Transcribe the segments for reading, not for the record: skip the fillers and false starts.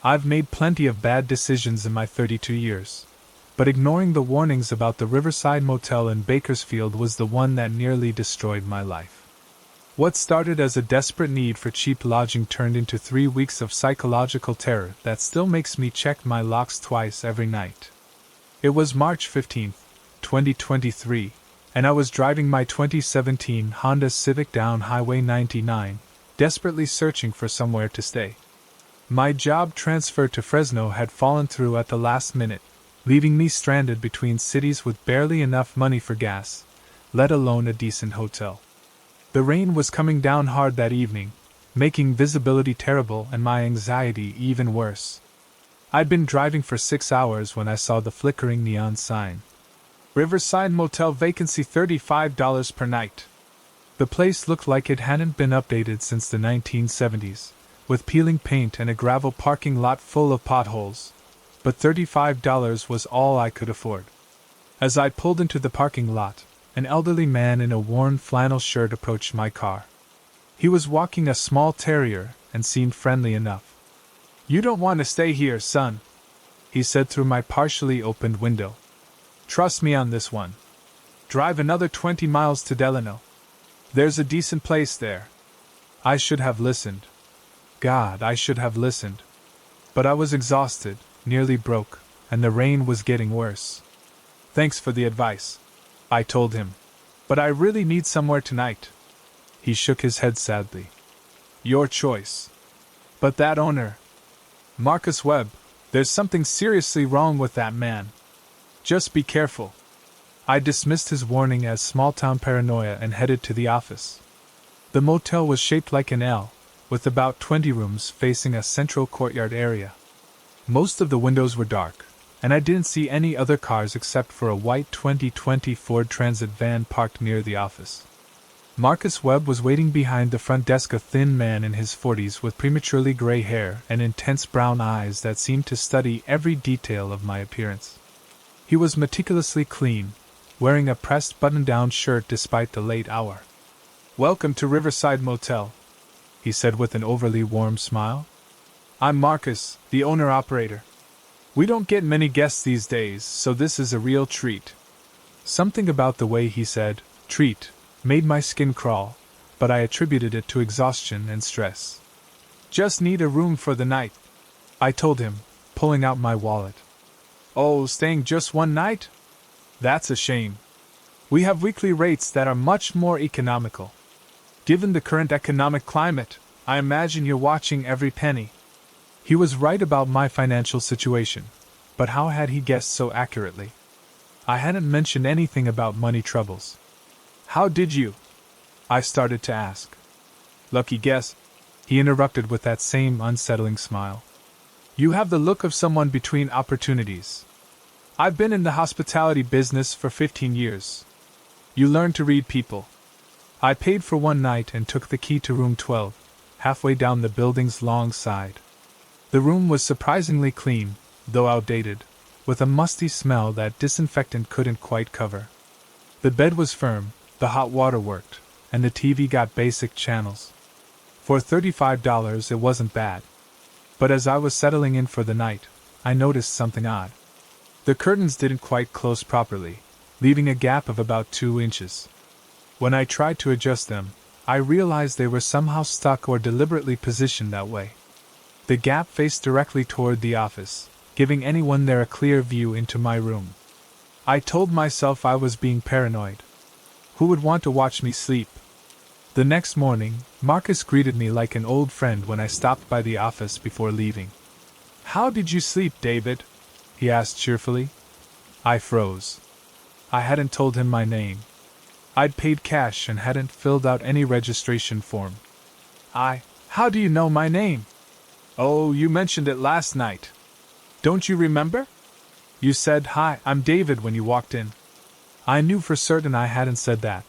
I've made plenty of bad decisions in my 32 years, but ignoring the warnings about the Riverside Motel in Bakersfield was the one that nearly destroyed my life. What started as a desperate need for cheap lodging turned into 3 weeks of psychological terror that still makes me check my locks twice every night. It was March 15, 2023, and I was driving my 2017 Honda Civic down Highway 99, desperately searching for somewhere to stay. My job transfer to Fresno had fallen through at the last minute, leaving me stranded between cities with barely enough money for gas, let alone a decent hotel. The rain was coming down hard that evening, making visibility terrible and my anxiety even worse. I'd been driving for 6 hours when I saw the flickering neon sign. Riverside Motel vacancy $35 per night. The place looked like it hadn't been updated since the 1970s, with peeling paint and a gravel parking lot full of potholes, but $35 was all I could afford. As I pulled into the parking lot, an elderly man in a worn flannel shirt approached my car. He was walking a small terrier and seemed friendly enough. "You don't want to stay here, son," he said through my partially opened window. "Trust me on this one. Drive another 20 miles to Delano. There's a decent place there." I should have listened. God, I should have listened. But I was exhausted, nearly broke, and the rain was getting worse. "Thanks for the advice," I told him. "But I really need somewhere tonight." He shook his head sadly. "Your choice. But that owner, Marcus Webb, there's something seriously wrong with that man. Just be careful." I dismissed his warning as small-town paranoia and headed to the office. The motel was shaped like an L, with about 20 rooms facing a central courtyard area. Most of the windows were dark, and I didn't see any other cars except for a white 2020 Ford Transit van parked near the office. Marcus Webb was waiting behind the front desk, a thin man in his 40s with prematurely gray hair and intense brown eyes that seemed to study every detail of my appearance. He was meticulously clean, wearing a pressed button-down shirt despite the late hour. "Welcome to Riverside Motel," he said with an overly warm smile. "I'm Marcus, the owner-operator. We don't get many guests these days, so this is a real treat." Something about the way he said, "treat," made my skin crawl, but I attributed it to exhaustion and stress. "Just need a room for the night," I told him, pulling out my wallet. "Oh, staying just one night? That's a shame. We have weekly rates that are much more economical. Given the current economic climate, I imagine you're watching every penny." He was right about my financial situation, but how had he guessed so accurately? I hadn't mentioned anything about money troubles. "How did you?" I started to ask. "Lucky guess," he interrupted with that same unsettling smile. "You have the look of someone between opportunities. I've been in the hospitality business for 15 years. You learn to read people." I paid for one night and took the key to room 12, halfway down the building's long side. The room was surprisingly clean, though outdated, with a musty smell that disinfectant couldn't quite cover. The bed was firm, the hot water worked, and the TV got basic channels. For $35 it wasn't bad. But as I was settling in for the night, I noticed something odd. The curtains didn't quite close properly, leaving a gap of about 2 inches. When I tried to adjust them, I realized they were somehow stuck or deliberately positioned that way. The gap faced directly toward the office, giving anyone there a clear view into my room. I told myself I was being paranoid. Who would want to watch me sleep? The next morning, Marcus greeted me like an old friend when I stopped by the office before leaving. "How did you sleep, David?" he asked cheerfully. I froze. I hadn't told him my name. I'd paid cash and hadn't filled out any registration form. How do you know my name?" "Oh, you mentioned it last night. Don't you remember? You said, 'Hi, I'm David,' when you walked in." I knew for certain I hadn't said that,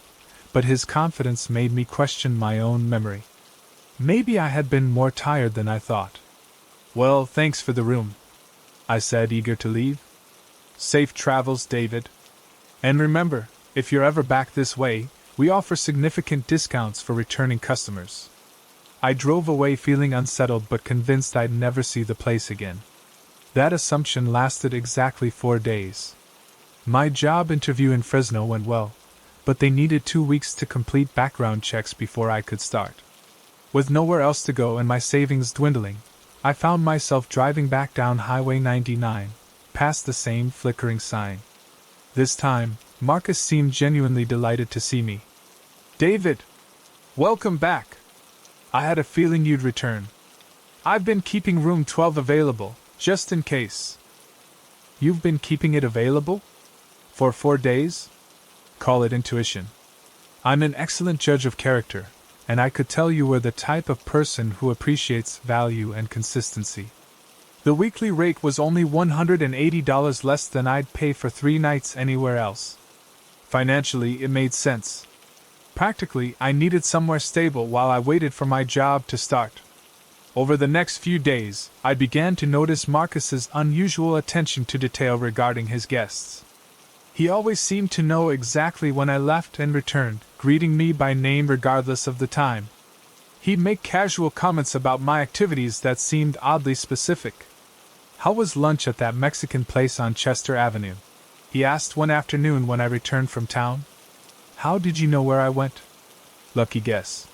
but his confidence made me question my own memory. Maybe I had been more tired than I thought. "Well, thanks for the room," I said, eager to leave. "Safe travels, David. And remember, if you're ever back this way, we offer significant discounts for returning customers." I drove away feeling unsettled but convinced I'd never see the place again. That assumption lasted exactly 4 days. My job interview in Fresno went well, but they needed 2 weeks to complete background checks before I could start. With nowhere else to go and my savings dwindling, I found myself driving back down Highway 99, past the same flickering sign. This time, Marcus seemed genuinely delighted to see me. "David! Welcome back! I had a feeling you'd return. I've been keeping room 12 available, just in case." "You've been keeping it available? For 4 days?" Call it intuition. I'm an excellent judge of character, and I could tell you were the type of person who appreciates value and consistency. The weekly rate was only $180 less than I'd pay for 3 nights anywhere else. Financially, it made sense. Practically, I needed somewhere stable while I waited for my job to start. Over the next few days, I began to notice Marcus's unusual attention to detail regarding his guests. He always seemed to know exactly when I left and returned, greeting me by name regardless of the time. He'd make casual comments about my activities that seemed oddly specific. "How was lunch at that Mexican place on Chester Avenue?" he asked one afternoon when I returned from town. "How did you know where I went?" Lucky guess.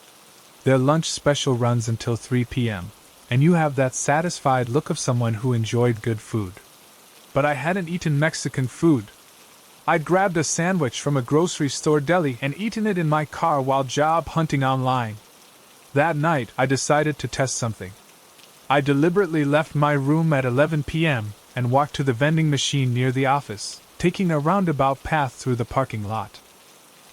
Their lunch special runs until 3 p.m., and you have that satisfied look of someone who enjoyed good food. But I hadn't eaten Mexican food. I'd grabbed a sandwich from a grocery store deli and eaten it in my car while job hunting online. That night, I decided to test something. I deliberately left my room at 11 p.m. and walked to the vending machine near the office, taking a roundabout path through the parking lot.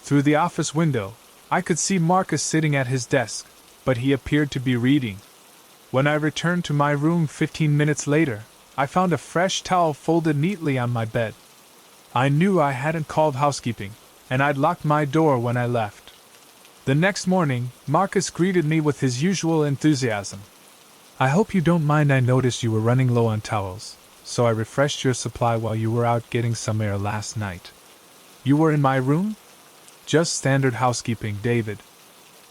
Through the office window, I could see Marcus sitting at his desk, but he appeared to be reading. When I returned to my room 15 minutes later, I found a fresh towel folded neatly on my bed. I knew I hadn't called housekeeping, and I'd locked my door when I left. The next morning, Marcus greeted me with his usual enthusiasm. "I hope you don't mind, I noticed you were running low on towels, so I refreshed your supply while you were out getting some air last night." "You were in my room?" "Just standard housekeeping, David.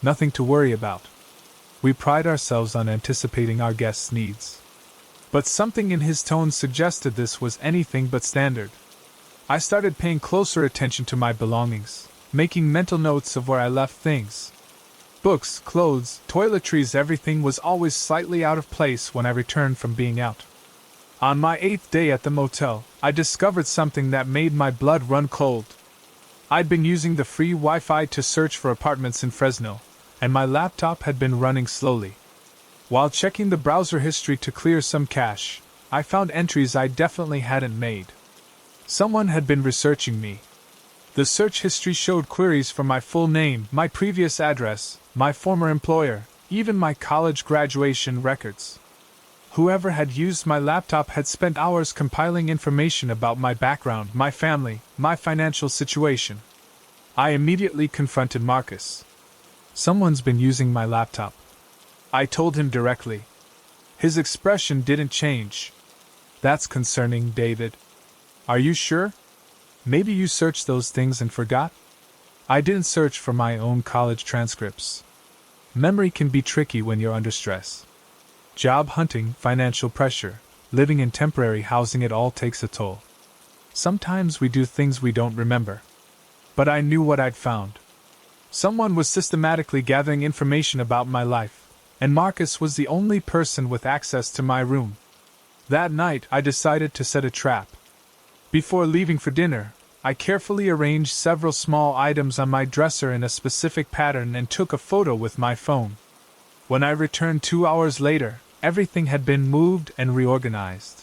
Nothing to worry about. We pride ourselves on anticipating our guests' needs." But something in his tone suggested this was anything but standard. I started paying closer attention to my belongings, making mental notes of where I left things. Books, clothes, toiletries, everything was always slightly out of place when I returned from being out. On my 8th day at the motel, I discovered something that made my blood run cold. I'd been using the free Wi-Fi to search for apartments in Fresno, and my laptop had been running slowly. While checking the browser history to clear some cache, I found entries I definitely hadn't made. Someone had been researching me. The search history showed queries for my full name, my previous address, my former employer, even my college graduation records. Whoever had used my laptop had spent hours compiling information about my background, my family, my financial situation. I immediately confronted Marcus. "Someone's been using my laptop," I told him directly. His expression didn't change. "That's concerning, David. Are you sure? Maybe you searched those things and forgot?" I didn't search for my own college transcripts. Memory can be tricky when you're under stress. Job hunting, financial pressure, living in temporary housing, it all takes a toll. Sometimes we do things we don't remember. But I knew what I'd found. Someone was systematically gathering information about my life, and Marcus was the only person with access to my room. That night, I decided to set a trap. Before leaving for dinner, I carefully arranged several small items on my dresser in a specific pattern and took a photo with my phone. When I returned 2 hours later, everything had been moved and reorganized.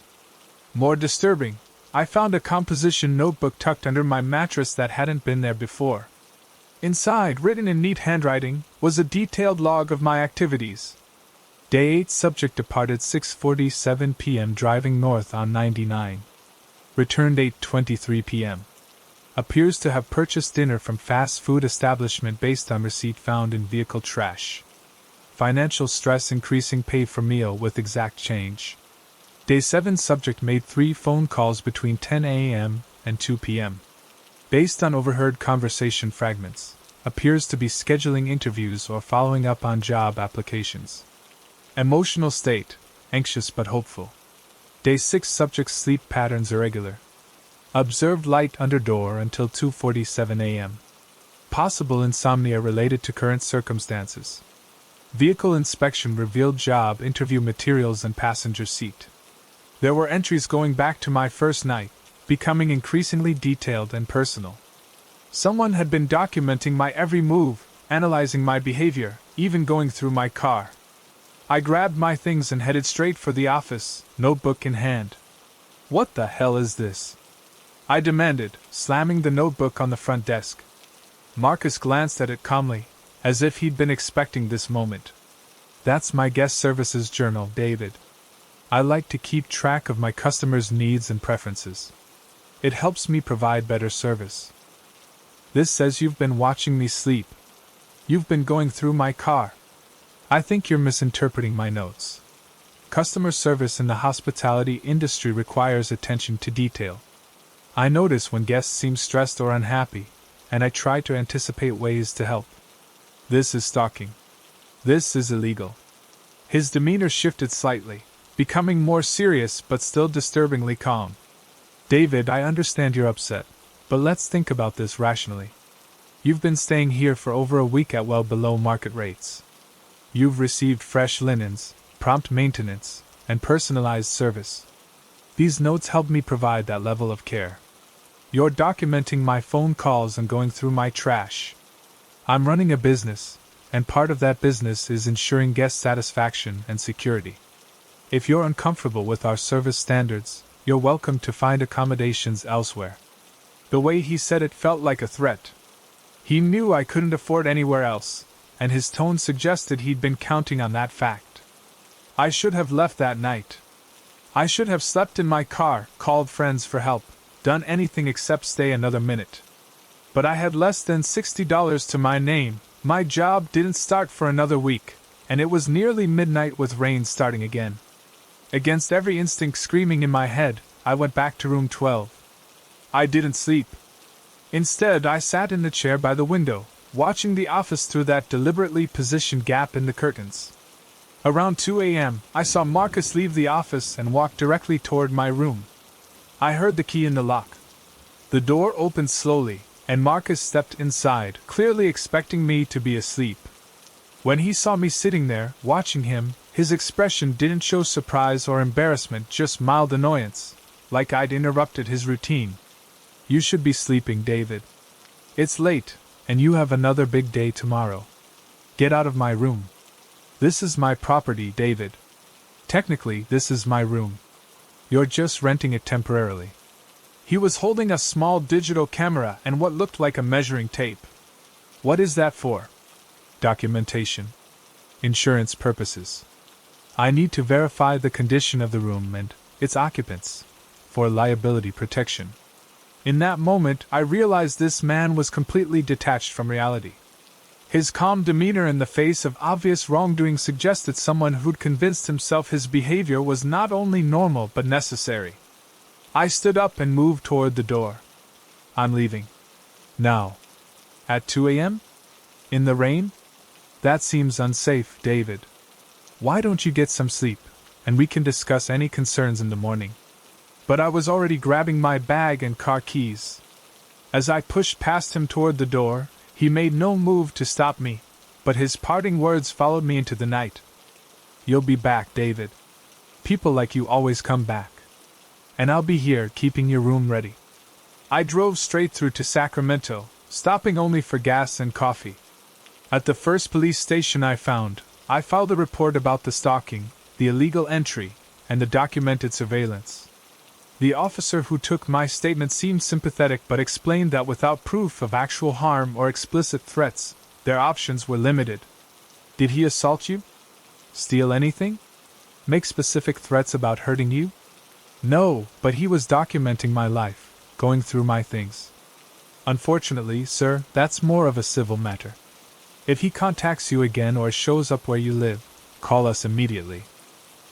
More disturbing, I found a composition notebook tucked under my mattress that hadn't been there before. Inside, written in neat handwriting, was a detailed log of my activities. Day 8, subject departed 6:47 p.m. driving north on 99. Returned 8:23 p.m. Appears to have purchased dinner from fast food establishment based on receipt found in vehicle trash. Financial stress increasing, paid for meal with exact change. Day 7, subject made 3 phone calls between 10 a.m. and 2 p.m. Based on overheard conversation fragments, appears to be scheduling interviews or following up on job applications. Emotional state, anxious but hopeful. Day 6 subject's sleep patterns irregular. Observed light under door until 2:47 a.m. Possible insomnia related to current circumstances. Vehicle inspection revealed job interview materials and passenger seat. There were entries going back to my first night, becoming increasingly detailed and personal. Someone had been documenting my every move, analyzing my behavior, even going through my car. I grabbed my things and headed straight for the office, notebook in hand. "What the hell is this?" I demanded, slamming the notebook on the front desk. Marcus glanced at it calmly, as if he'd been expecting this moment. "That's my guest services journal, David. I like to keep track of my customers' needs and preferences. It helps me provide better service. This says you've been watching me sleep. You've been going through my car. I think you're misinterpreting my notes. Customer service in the hospitality industry requires attention to detail. I notice when guests seem stressed or unhappy, and I try to anticipate ways to help. This is stalking. This is illegal." His demeanor shifted slightly, becoming more serious but still disturbingly calm. "David, I understand you're upset, but let's think about this rationally. You've been staying here for over a week at well below market rates. You've received fresh linens, prompt maintenance, and personalized service. These notes help me provide that level of care. You're documenting my phone calls and going through my trash. I'm running a business, and part of that business is ensuring guest satisfaction and security. If you're uncomfortable with our service standards, you're welcome to find accommodations elsewhere." The way he said it felt like a threat. He knew I couldn't afford anywhere else, and his tone suggested he'd been counting on that fact. I should have left that night. I should have slept in my car, called friends for help, done anything except stay another minute. But I had less than $60 to my name, my job didn't start for another week, and it was nearly midnight with rain starting again. Against every instinct screaming in my head, I went back to room 12. I didn't sleep. Instead, I sat in the chair by the window, watching the office through that deliberately positioned gap in the curtains. Around 2 a.m., I saw Marcus leave the office and walk directly toward my room. I heard the key in the lock. The door opened slowly, and Marcus stepped inside, clearly expecting me to be asleep. When he saw me sitting there, watching him, his expression didn't show surprise or embarrassment, just mild annoyance, like I'd interrupted his routine. "You should be sleeping, David. It's late, and you have another big day tomorrow. Get out of my room. This is my property, David. Technically, this is my room. You're just renting it temporarily." He was holding a small digital camera and what looked like a measuring tape. "What is that for?" "Documentation. Insurance purposes. I need to verify the condition of the room and its occupants, for liability protection." In that moment, I realized this man was completely detached from reality. His calm demeanor in the face of obvious wrongdoing suggested someone who'd convinced himself his behavior was not only normal but necessary. I stood up and moved toward the door. "I'm leaving. Now." "At 2 a.m.? In the rain? That seems unsafe, David. Why don't you get some sleep, and we can discuss any concerns in the morning?" But I was already grabbing my bag and car keys. As I pushed past him toward the door, he made no move to stop me, but his parting words followed me into the night. "You'll be back, David. People like you always come back. And I'll be here keeping your room ready." I drove straight through to Sacramento, stopping only for gas and coffee. At the first police station I found, I filed a report about the stalking, the illegal entry, and the documented surveillance. The officer who took my statement seemed sympathetic but explained that without proof of actual harm or explicit threats, their options were limited. "Did he assault you? Steal anything? Make specific threats about hurting you?" "No, but he was documenting my life, going through my things." "Unfortunately, sir, that's more of a civil matter. If he contacts you again or shows up where you live, call us immediately.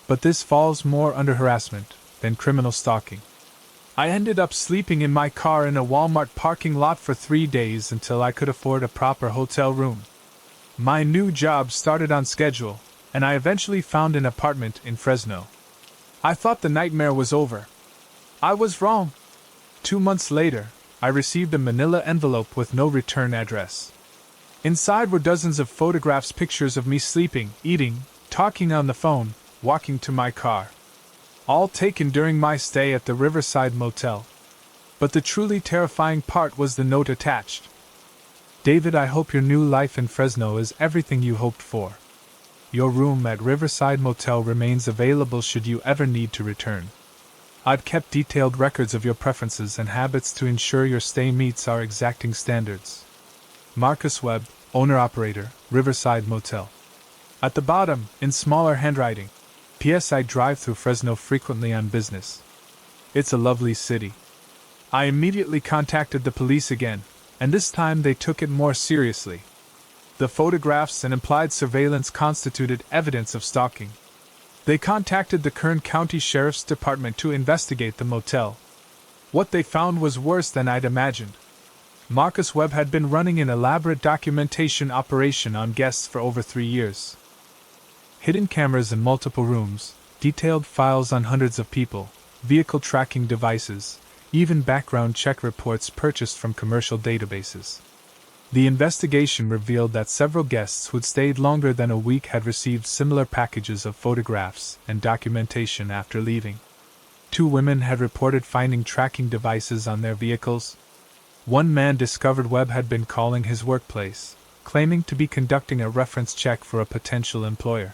But this falls more under harassment than criminal stalking." I ended up sleeping in my car in a Walmart parking lot for 3 days until I could afford a proper hotel room. My new job started on schedule, and I eventually found an apartment in Fresno. I thought the nightmare was over. I was wrong. 2 months later, I received a manila envelope with no return address. Inside were dozens of photographs, pictures of me sleeping, eating, talking on the phone, walking to my car. All taken during my stay at the Riverside Motel. But the truly terrifying part was the note attached. David, I hope your new life in Fresno is everything you hoped for. Your room at Riverside Motel remains available should you ever need to return. I've kept detailed records of your preferences and habits to ensure your stay meets our exacting standards. Marcus Webb, owner-operator, Riverside Motel. At the bottom, in smaller handwriting, P.S. I drive through Fresno frequently on business. It's a lovely city. I immediately contacted the police again, and this time they took it more seriously. The photographs and implied surveillance constituted evidence of stalking. They contacted the Kern County Sheriff's Department to investigate the motel. What they found was worse than I'd imagined. Marcus Webb had been running an elaborate documentation operation on guests for over 3 years. Hidden cameras in multiple rooms, detailed files on hundreds of people, vehicle tracking devices, even background check reports purchased from commercial databases. The investigation revealed that several guests who'd stayed longer than a week had received similar packages of photographs and documentation after leaving. 2 women had reported finding tracking devices on their vehicles. 1 man discovered Webb had been calling his workplace, claiming to be conducting a reference check for a potential employer.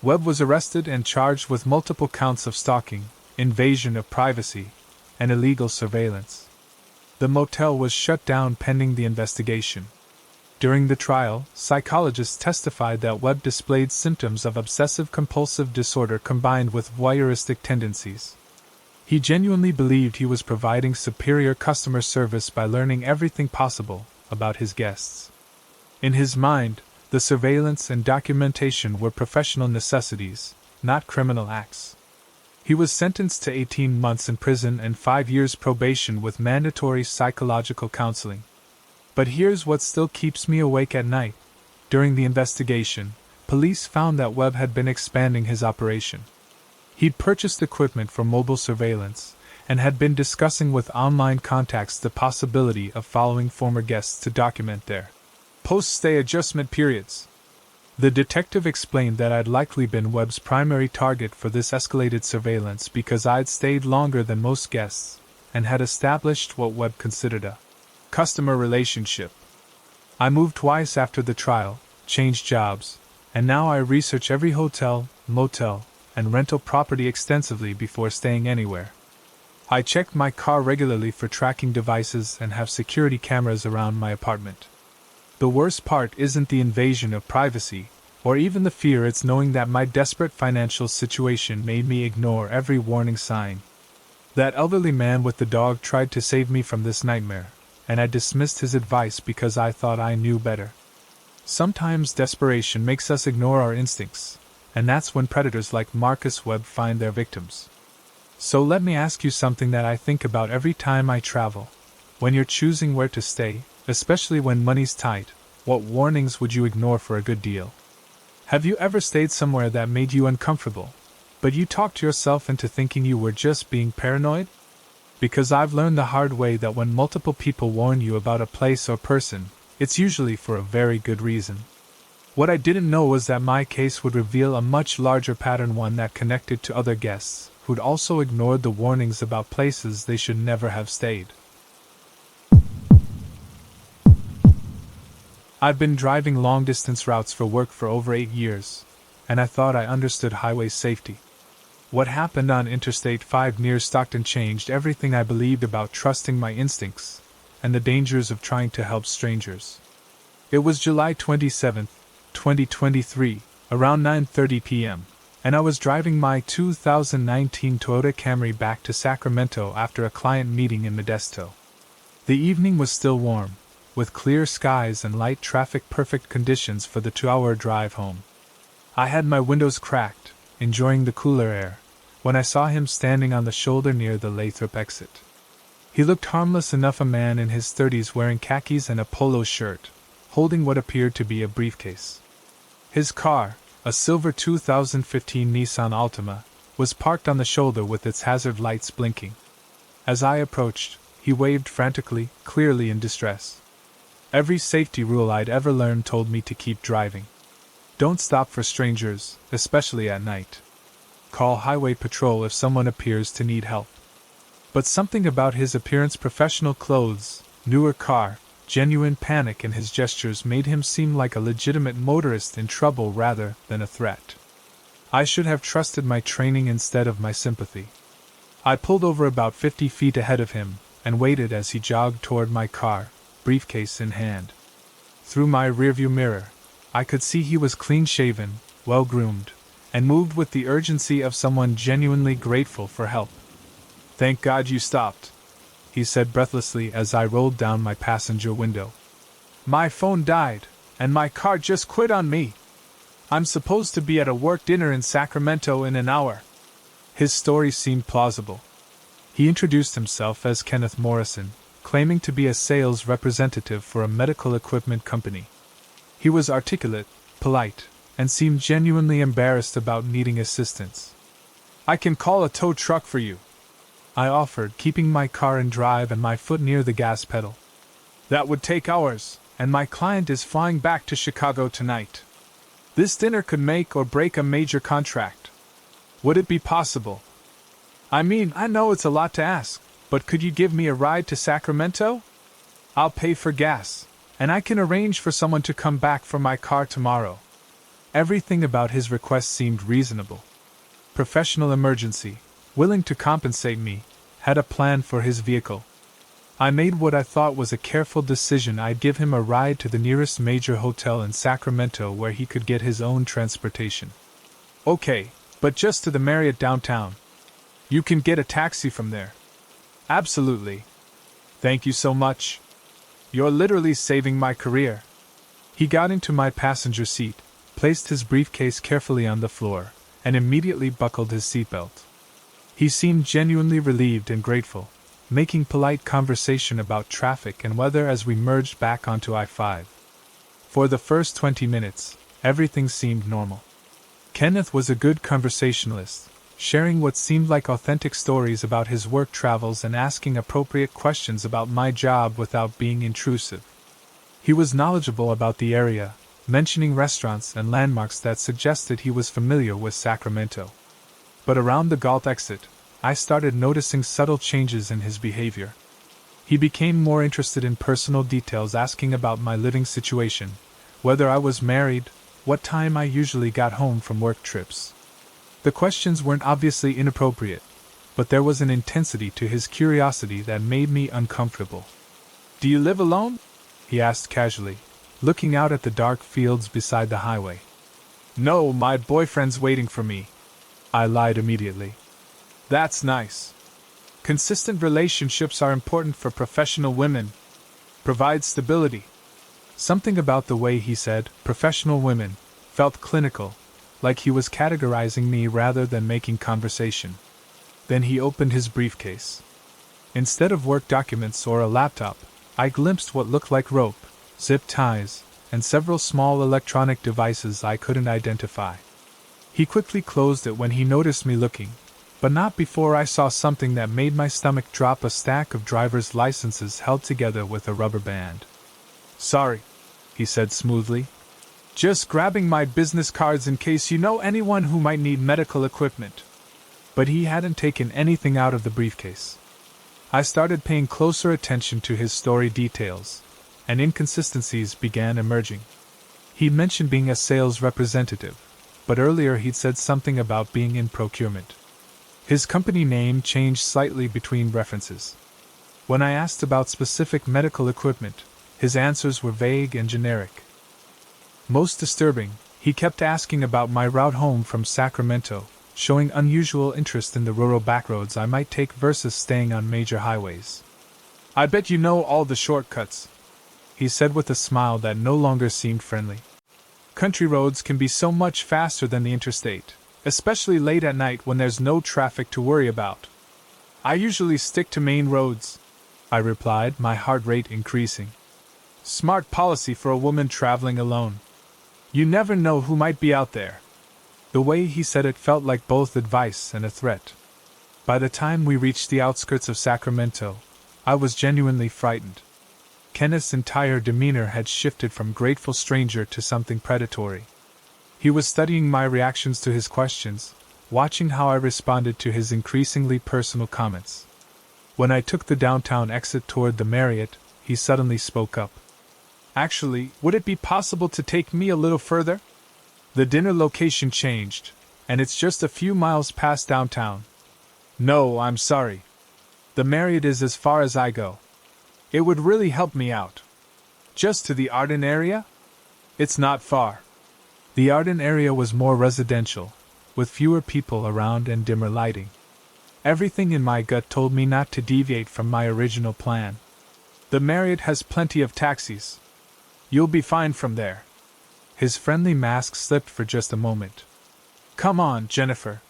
Webb was arrested and charged with multiple counts of stalking, invasion of privacy, and illegal surveillance. The motel was shut down pending the investigation. During the trial, psychologists testified that Webb displayed symptoms of obsessive-compulsive disorder combined with voyeuristic tendencies. He genuinely believed he was providing superior customer service by learning everything possible about his guests. In his mind, the surveillance and documentation were professional necessities, not criminal acts. He was sentenced to 18 months in prison and 5 years probation with mandatory psychological counseling. But here's what still keeps me awake at night. During the investigation, police found that Webb had been expanding his operation. He'd purchased equipment for mobile surveillance, and had been discussing with online contacts the possibility of following former guests to document their post-stay adjustment periods. The detective explained that I'd likely been Webb's primary target for this escalated surveillance because I'd stayed longer than most guests, and had established what Webb considered a customer relationship. I moved twice after the trial, changed jobs, and now I research every hotel, motel, and rental property extensively before staying anywhere. I check my car regularly for tracking devices and have security cameras around my apartment. The worst part isn't the invasion of privacy, or even the fear, it's knowing that my desperate financial situation made me ignore every warning sign. That elderly man with the dog tried to save me from this nightmare, and I dismissed his advice because I thought I knew better. Sometimes desperation makes us ignore our instincts, and that's when predators like Marcus Webb find their victims. So let me ask you something that I think about every time I travel. When you're choosing where to stay, especially when money's tight, what warnings would you ignore for a good deal? Have you ever stayed somewhere that made you uncomfortable, but you talked yourself into thinking you were just being paranoid? Because I've learned the hard way that when multiple people warn you about a place or person, it's usually for a very good reason. What I didn't know was that my case would reveal a much larger pattern, one that connected to other guests, who'd also ignored the warnings about places they should never have stayed. I've been driving long-distance routes for work for over 8 years, and I thought I understood highway safety. What happened on Interstate 5 near Stockton changed everything I believed about trusting my instincts, and the dangers of trying to help strangers. It was July 27, 2023, around 9:30 p.m., and I was driving my 2019 Toyota Camry back to Sacramento after a client meeting in Modesto. The evening was still warm, with clear skies and light traffic, perfect conditions for the 2-hour drive home. I had my windows cracked, enjoying the cooler air, when I saw him standing on the shoulder near the Lathrop exit. He looked harmless enough, a man in his 30s wearing khakis and a polo shirt, holding what appeared to be a briefcase. His car, a silver 2015 Nissan Altima, was parked on the shoulder with its hazard lights blinking. As I approached, he waved frantically, clearly in distress. Every safety rule I'd ever learned told me to keep driving. Don't stop for strangers, especially at night. Call highway patrol if someone appears to need help. But something about his appearance, professional clothes, newer car, genuine panic in his gestures made him seem like a legitimate motorist in trouble rather than a threat. I should have trusted my training instead of my sympathy. I pulled over about 50 feet ahead of him and waited as he jogged toward my car, briefcase in hand. Through my rearview mirror, I could see he was clean-shaven, well-groomed, and moved with the urgency of someone genuinely grateful for help. "Thank God you stopped," he said breathlessly as I rolled down my passenger window. "My phone died, and my car just quit on me. I'm supposed to be at a work dinner in Sacramento in an hour." His story seemed plausible. He introduced himself as Kenneth Morrison, claiming to be a sales representative for a medical equipment company. He was articulate, polite, and seemed genuinely embarrassed about needing assistance. "I can call a tow truck for you," I offered, keeping my car in drive and my foot near the gas pedal. "That would take hours, and my client is flying back to Chicago tonight. This dinner could make or break a major contract. Would it be possible? I mean, I know it's a lot to ask, but could you give me a ride to Sacramento? I'll pay for gas, and I can arrange for someone to come back for my car tomorrow." Everything about his request seemed reasonable. Professional emergency, willing to compensate me, had a plan for his vehicle. I made what I thought was a careful decision. I'd give him a ride to the nearest major hotel in Sacramento where he could get his own transportation. "Okay, but just to the Marriott downtown. You can get a taxi from there." "Absolutely. Thank you so much. You're literally saving my career." He got into my passenger seat, placed his briefcase carefully on the floor, and immediately buckled his seatbelt. He seemed genuinely relieved and grateful, making polite conversation about traffic and weather as we merged back onto I-5. For the first 20 minutes, everything seemed normal. Kenneth was a good conversationalist, sharing what seemed like authentic stories about his work travels and asking appropriate questions about my job without being intrusive. He was knowledgeable about the area, mentioning restaurants and landmarks that suggested he was familiar with Sacramento. But around the Galt exit, I started noticing subtle changes in his behavior. He became more interested in personal details, asking about my living situation, whether I was married, what time I usually got home from work trips. The questions weren't obviously inappropriate, but there was an intensity to his curiosity that made me uncomfortable. "Do you live alone?" he asked casually, looking out at the dark fields beside the highway. "No, my boyfriend's waiting for me," I lied immediately. "That's nice. Consistent relationships are important for professional women. Provide stability." Something about the way he said "professional women" felt clinical, like he was categorizing me rather than making conversation. Then he opened his briefcase. Instead of work documents or a laptop, I glimpsed what looked like rope, zip ties, and several small electronic devices I couldn't identify. He quickly closed it when he noticed me looking, but not before I saw something that made my stomach drop: a stack of driver's licenses held together with a rubber band. "Sorry," he said smoothly. "Just grabbing my business cards in case you know anyone who might need medical equipment." But he hadn't taken anything out of the briefcase. I started paying closer attention to his story details, and inconsistencies began emerging. He'd mentioned being a sales representative, but earlier he'd said something about being in procurement. His company name changed slightly between references. When I asked about specific medical equipment, his answers were vague and generic. Most disturbing, he kept asking about my route home from Sacramento, showing unusual interest in the rural backroads I might take versus staying on major highways. "I bet you know all the shortcuts," he said with a smile that no longer seemed friendly. "Country roads can be so much faster than the interstate, especially late at night when there's no traffic to worry about. I usually stick to main roads, I replied, my heart rate increasing. Smart policy for a woman traveling alone. You never know who might be out there. The way he said it felt like both advice and a threat. By the time we reached the outskirts of Sacramento, I was genuinely frightened. Kenneth's entire demeanor had shifted from grateful stranger to something predatory. He was studying my reactions to his questions, watching how I responded to his increasingly personal comments. When I took the downtown exit toward the Marriott, he suddenly spoke up. Actually, would it be possible to take me a little further? The dinner location changed, and it's just a few miles past downtown. No, I'm sorry. The Marriott is as far as I go. It would really help me out. Just to the Arden area? It's not far. The Arden area was more residential, with fewer people around and dimmer lighting. Everything in my gut told me not to deviate from my original plan. The Marriott has plenty of taxis. You'll be fine from there. His friendly mask slipped for just a moment. Come on, Jennifer.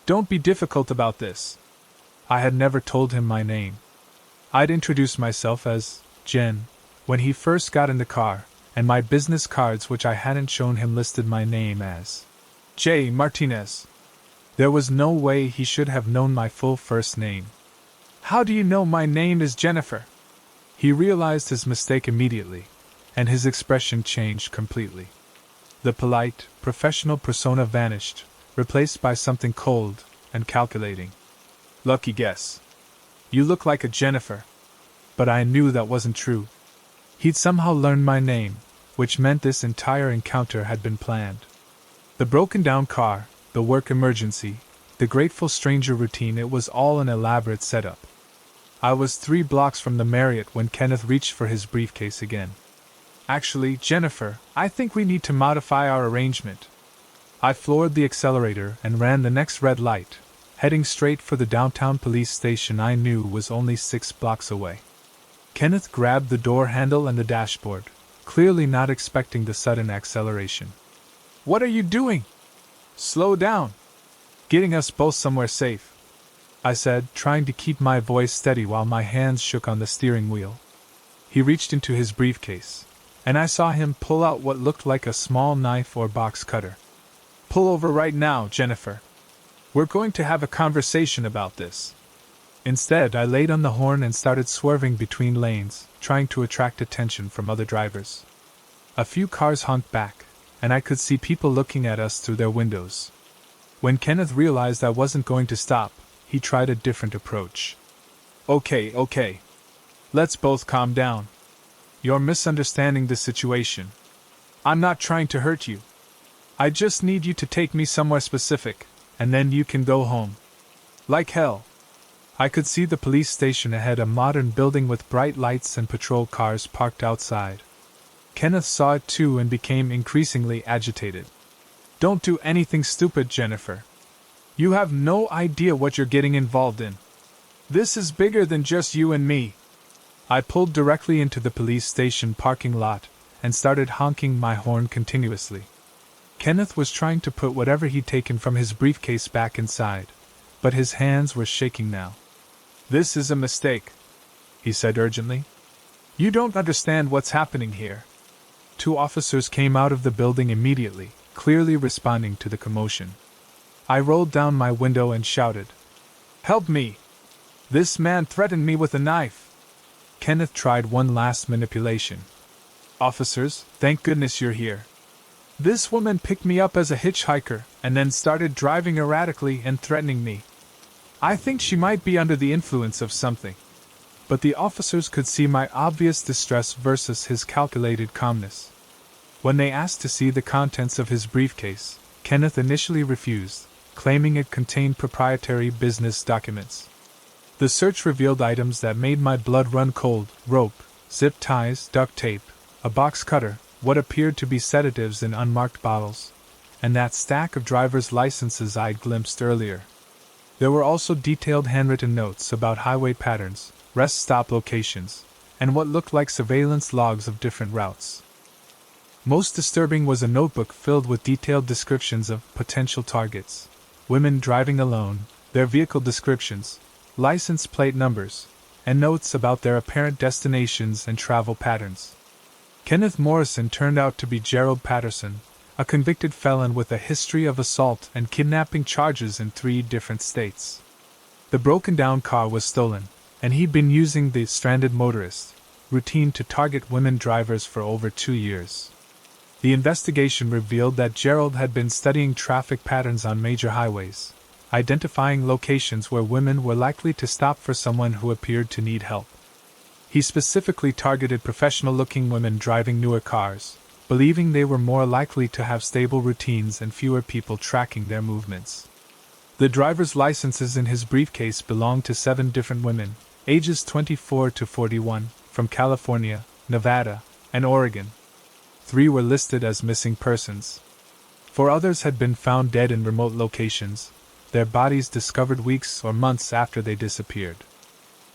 Don't be difficult about this. I had never told him my name. I'd introduced myself as Jen when he first got in the car, and my business cards which I hadn't shown him listed my name as J. Martinez. There was no way he should have known my full first name. How do you know my name is Jennifer? He realized his mistake immediately, and his expression changed completely. The polite, professional persona vanished, replaced by something cold and calculating. Lucky guess. You look like a Jennifer. But I knew that wasn't true. He'd somehow learned my name, which meant this entire encounter had been planned. The broken-down car, the work emergency, the grateful stranger routine, it was all an elaborate setup. I was 3 blocks from the Marriott when Kenneth reached for his briefcase again. Actually, Jennifer, I think we need to modify our arrangement. I floored the accelerator and ran the next red light, heading straight for the downtown police station I knew was only 6 blocks away. Kenneth grabbed the door handle and the dashboard, clearly not expecting the sudden acceleration. What are you doing? Slow down. Getting us both somewhere safe, I said, trying to keep my voice steady while my hands shook on the steering wheel. He reached into his briefcase, and I saw him pull out what looked like a small knife or box cutter. Pull over right now, Jennifer. We're going to have a conversation about this. Instead, I laid on the horn and started swerving between lanes, trying to attract attention from other drivers. A few cars honked back, and I could see people looking at us through their windows. When Kenneth realized I wasn't going to stop, he tried a different approach. Okay. Let's both calm down. You're misunderstanding the situation. I'm not trying to hurt you. I just need you to take me somewhere specific, and then you can go home. Like hell. I could see the police station ahead, a modern building with bright lights and patrol cars parked outside. Kenneth saw it too and became increasingly agitated. Don't do anything stupid, Jennifer. You have no idea what you're getting involved in. This is bigger than just you and me. I pulled directly into the police station parking lot and started honking my horn continuously. Kenneth was trying to put whatever he'd taken from his briefcase back inside, but his hands were shaking now. This is a mistake, he said urgently. You don't understand what's happening here. 2 officers came out of the building immediately, clearly responding to the commotion. I rolled down my window and shouted, "Help me! This man threatened me with a knife." Kenneth tried one last manipulation. "Officers, thank goodness you're here. This woman picked me up as a hitchhiker and then started driving erratically and threatening me. I think she might be under the influence of something." But the officers could see my obvious distress versus his calculated calmness. When they asked to see the contents of his briefcase, Kenneth initially refused, claiming it contained proprietary business documents. The search revealed items that made my blood run cold: rope, zip ties, duct tape, a box cutter, what appeared to be sedatives in unmarked bottles, and that stack of driver's licenses I'd glimpsed earlier. There were also detailed handwritten notes about highway patterns, rest stop locations, and what looked like surveillance logs of different routes. Most disturbing was a notebook filled with detailed descriptions of potential targets, women driving alone, their vehicle descriptions, license plate numbers, and notes about their apparent destinations and travel patterns. Kenneth Morrison turned out to be Gerald Patterson, a convicted felon with a history of assault and kidnapping charges in 3 different states. The broken-down car was stolen, and he'd been using the stranded motorist routine to target women drivers for over 2 years. The investigation revealed that Gerald had been studying traffic patterns on major highways, identifying locations where women were likely to stop for someone who appeared to need help. He specifically targeted professional-looking women driving newer cars, believing they were more likely to have stable routines and fewer people tracking their movements. The driver's licenses in his briefcase belonged to 7 different women, ages 24 to 41, from California, Nevada, and Oregon. 3 were listed as missing persons. 4 others had been found dead in remote locations, their bodies discovered weeks or months after they disappeared.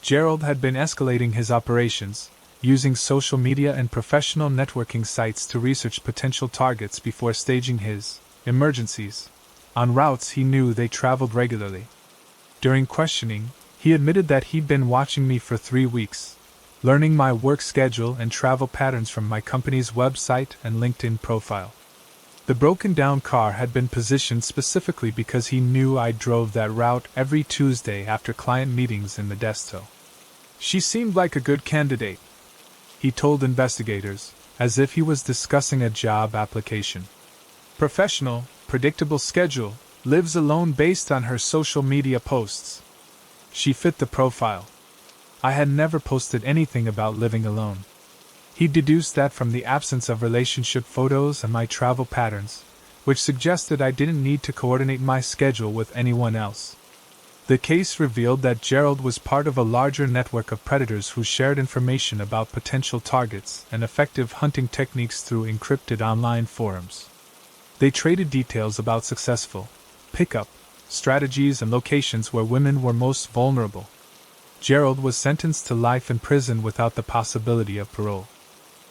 Gerald had been escalating his operations, using social media and professional networking sites to research potential targets before staging his emergencies on routes he knew they traveled regularly. During questioning, he admitted that he'd been watching me for 3 weeks, learning my work schedule and travel patterns from my company's website and LinkedIn profile. The broken-down car had been positioned specifically because he knew I drove that route every Tuesday after client meetings in Modesto. She seemed like a good candidate, he told investigators, as if he was discussing a job application. Professional, predictable schedule, lives alone based on her social media posts. She fit the profile. I had never posted anything about living alone. He deduced that from the absence of relationship photos and my travel patterns, which suggested I didn't need to coordinate my schedule with anyone else. The case revealed that Gerald was part of a larger network of predators who shared information about potential targets and effective hunting techniques through encrypted online forums. They traded details about successful pickup strategies and locations where women were most vulnerable. Gerald was sentenced to life in prison without the possibility of parole.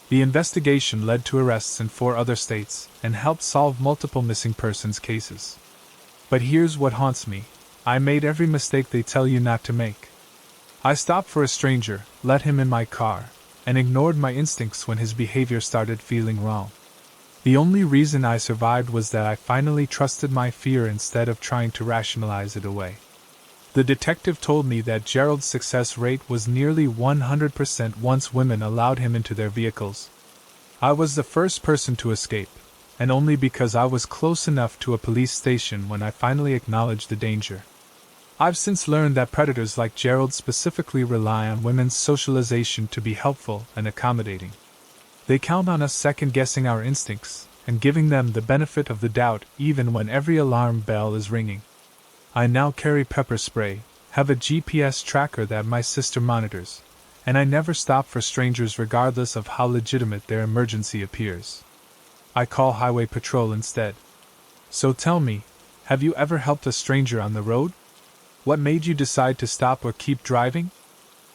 The investigation led to arrests in 4 other states and helped solve multiple missing persons cases. But here's what haunts me. I made every mistake they tell you not to make. I stopped for a stranger, let him in my car, and ignored my instincts when his behavior started feeling wrong. The only reason I survived was that I finally trusted my fear instead of trying to rationalize it away. The detective told me that Gerald's success rate was nearly 100% once women allowed him into their vehicles. I was the first person to escape, and only because I was close enough to a police station when I finally acknowledged the danger. I've since learned that predators like Gerald specifically rely on women's socialization to be helpful and accommodating. They count on us second-guessing our instincts and giving them the benefit of the doubt even when every alarm bell is ringing. I now carry pepper spray, have a GPS tracker that my sister monitors, and I never stop for strangers regardless of how legitimate their emergency appears. I call highway patrol instead. So tell me, have you ever helped a stranger on the road? What made you decide to stop or keep driving?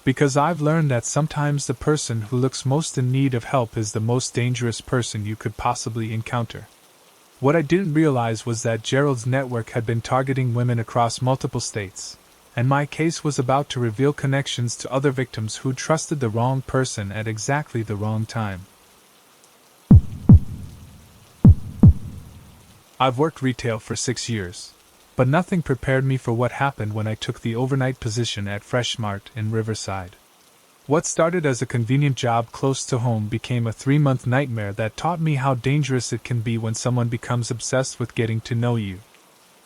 Because I've learned that sometimes the person who looks most in need of help is the most dangerous person you could possibly encounter. What I didn't realize was that Gerald's network had been targeting women across multiple states, and my case was about to reveal connections to other victims who trusted the wrong person at exactly the wrong time. I've worked retail for 6 years, but nothing prepared me for what happened when I took the overnight position at Fresh Mart in Riverside. What started as a convenient job close to home became a 3-month nightmare that taught me how dangerous it can be when someone becomes obsessed with getting to know you.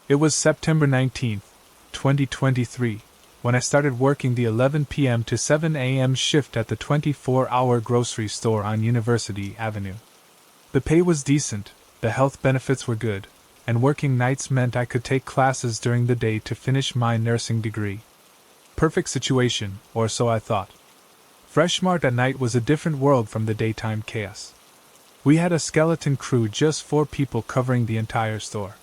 It was September 19, 2023, when I started working the 11 p.m. to 7 a.m. shift at the 24-hour grocery store on University Avenue. The pay was decent, the health benefits were good, and working nights meant I could take classes during the day to finish my nursing degree. Perfect situation, or so I thought. Fresh Mart at night was a different world from the daytime chaos. We had a skeleton crew, just 4 people covering the entire store.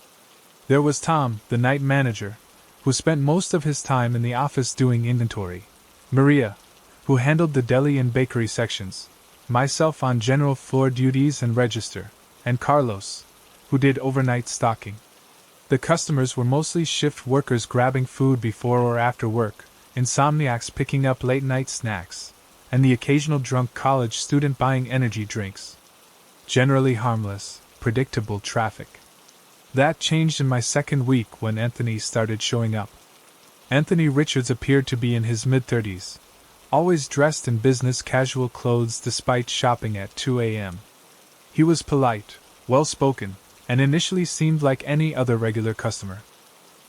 There was Tom, the night manager, who spent most of his time in the office doing inventory, Maria, who handled the deli and bakery sections, myself on general floor duties and register, and Carlos, who did overnight stocking. The customers were mostly shift workers grabbing food before or after work, insomniacs picking up late-night snacks, and the occasional drunk college student buying energy drinks. Generally harmless, predictable traffic. That changed in my second week when Anthony started showing up. Anthony Richards appeared to be in his mid-30s, always dressed in business casual clothes despite shopping at 2 a.m. He was polite, well-spoken, and initially seemed like any other regular customer.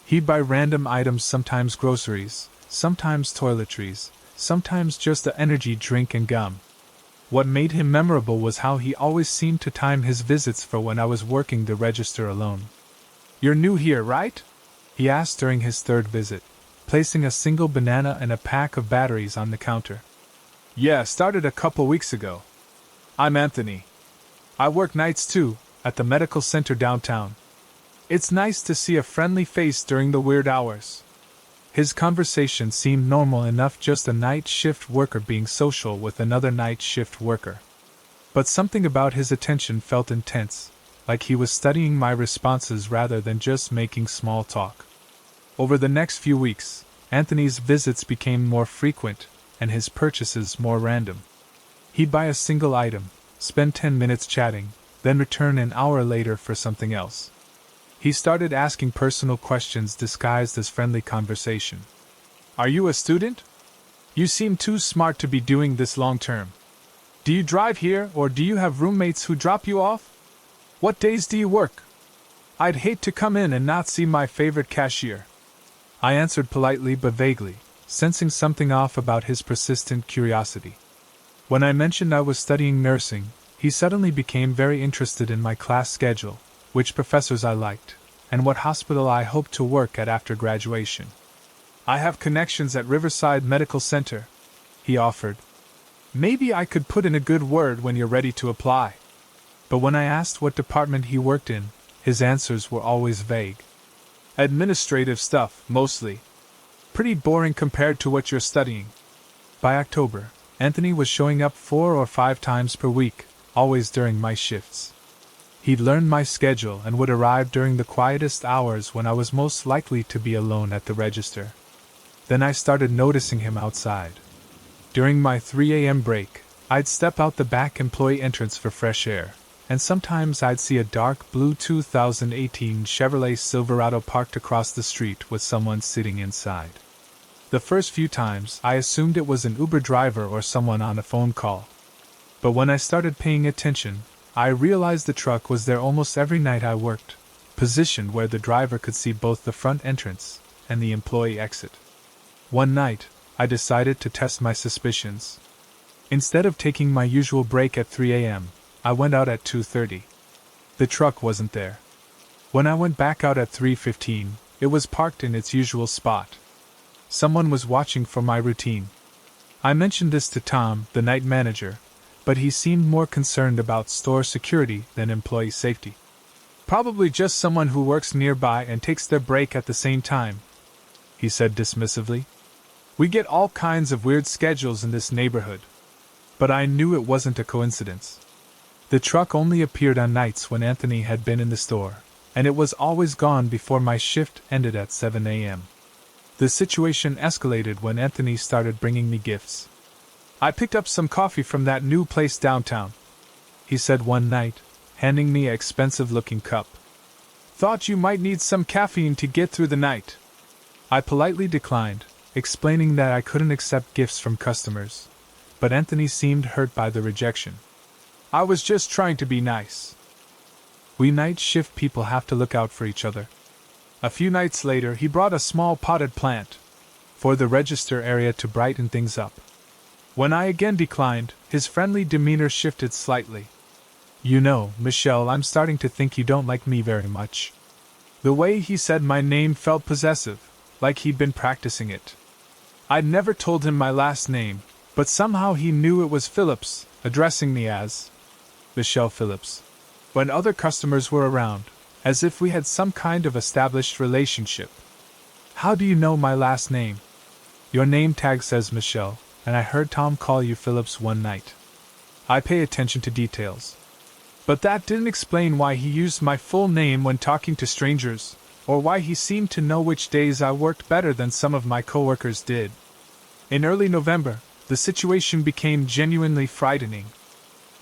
He'd buy random items, sometimes groceries, sometimes toiletries, sometimes just an energy drink and gum. What made him memorable was how he always seemed to time his visits for when I was working the register alone. "You're new here, right?" he asked during his third visit, placing a single banana and a pack of batteries on the counter. "Yeah, started a couple weeks ago. I'm Anthony. I work nights too, at the medical center downtown. It's nice to see a friendly face during the weird hours." His conversation seemed normal enough, just a night shift worker being social with another night shift worker. But something about his attention felt intense, like he was studying my responses rather than just making small talk. Over the next few weeks, Anthony's visits became more frequent, and his purchases more random. He'd buy a single item, spend 10 minutes chatting, then return an hour later for something else. He started asking personal questions disguised as friendly conversation. "Are you a student? You seem too smart to be doing this long term. Do you drive here, or do you have roommates who drop you off? What days do you work? I'd hate to come in and not see my favorite cashier." I answered politely but vaguely, sensing something off about his persistent curiosity. When I mentioned I was studying nursing, he suddenly became very interested in my class schedule, which professors I liked, and what hospital I hoped to work at after graduation. "I have connections at Riverside Medical Center," he offered. "Maybe I could put in a good word when you're ready to apply." But when I asked what department he worked in, his answers were always vague. "Administrative stuff, mostly. Pretty boring compared to what you're studying." By October, Anthony was showing up 4 or 5 times per week, always during my shifts. He'd learned my schedule and would arrive during the quietest hours when I was most likely to be alone at the register. Then I started noticing him outside. During my 3 a.m. break, I'd step out the back employee entrance for fresh air, and sometimes I'd see a dark blue 2018 Chevrolet Silverado parked across the street with someone sitting inside. The first few times, I assumed it was an Uber driver or someone on a phone call. But when I started paying attention, I realized the truck was there almost every night I worked, positioned where the driver could see both the front entrance and the employee exit. One night, I decided to test my suspicions. Instead of taking my usual break at 3 a.m., I went out at 2:30. The truck wasn't there. When I went back out at 3:15, it was parked in its usual spot. Someone was watching for my routine. I mentioned this to Tom, the night manager, but he seemed more concerned about store security than employee safety. "Probably just someone who works nearby and takes their break at the same time," he said dismissively. "We get all kinds of weird schedules in this neighborhood." But I knew it wasn't a coincidence. The truck only appeared on nights when Anthony had been in the store, and it was always gone before my shift ended at 7 a.m. The situation escalated when Anthony started bringing me gifts. "I picked up some coffee from that new place downtown," he said one night, handing me an expensive-looking cup. "Thought you might need some caffeine to get through the night." I politely declined, explaining that I couldn't accept gifts from customers, but Anthony seemed hurt by the rejection. "I was just trying to be nice." We night shift people have to look out for each other. A few nights later, he brought a small potted plant for the register area to brighten things up. When I again declined, his friendly demeanor shifted slightly. "You know, Michelle, I'm starting to think you don't like me very much." The way he said my name felt possessive, like he'd been practicing it. I'd never told him my last name, but somehow he knew it was Phillips, addressing me as Michelle Phillips when other customers were around, as if we had some kind of established relationship. "How do you know my last name?" "Your name tag says Michelle, and I heard Tom call you Phillips one night." I pay attention to details. But that didn't explain why he used my full name when talking to strangers, or why he seemed to know which days I worked better than some of my coworkers did. In early November, the situation became genuinely frightening.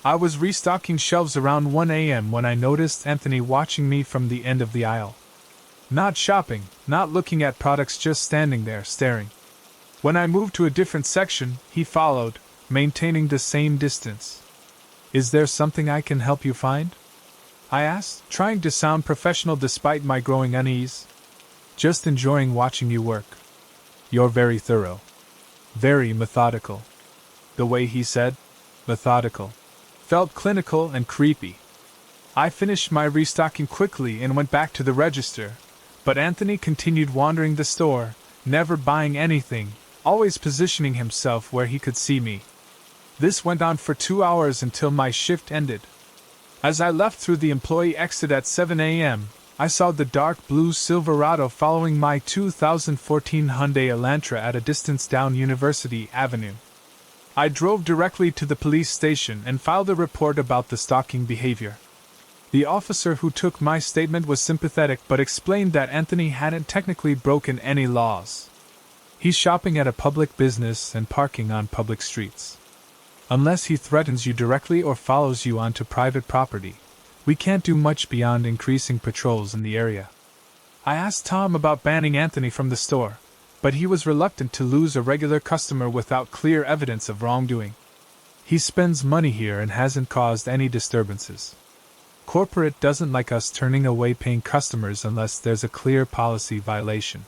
I was restocking shelves around 1 a.m. when I noticed Anthony watching me from the end of the aisle. Not shopping, not looking at products, just standing there, staring. When I moved to a different section, he followed, maintaining the same distance. "Is there something I can help you find?" I asked, trying to sound professional despite my growing unease. "Just enjoying watching you work. You're very thorough. Very methodical." The way he said, methodical, felt clinical and creepy. I finished my restocking quickly and went back to the register, but Anthony continued wandering the store, never buying anything, always positioning himself where he could see me. This went on for 2 hours until my shift ended. As I left through the employee exit at 7 a.m., I saw the dark blue Silverado following my 2014 Hyundai Elantra at a distance down University Avenue. I drove directly to the police station and filed a report about the stalking behavior. The officer who took my statement was sympathetic but explained that Anthony hadn't technically broken any laws. He's shopping at a public business and parking on public streets. Unless he threatens you directly or follows you onto private property, we can't do much beyond increasing patrols in the area. I asked Tom about banning Anthony from the store, but he was reluctant to lose a regular customer without clear evidence of wrongdoing. He spends money here and hasn't caused any disturbances. Corporate doesn't like us turning away paying customers unless there's a clear policy violation.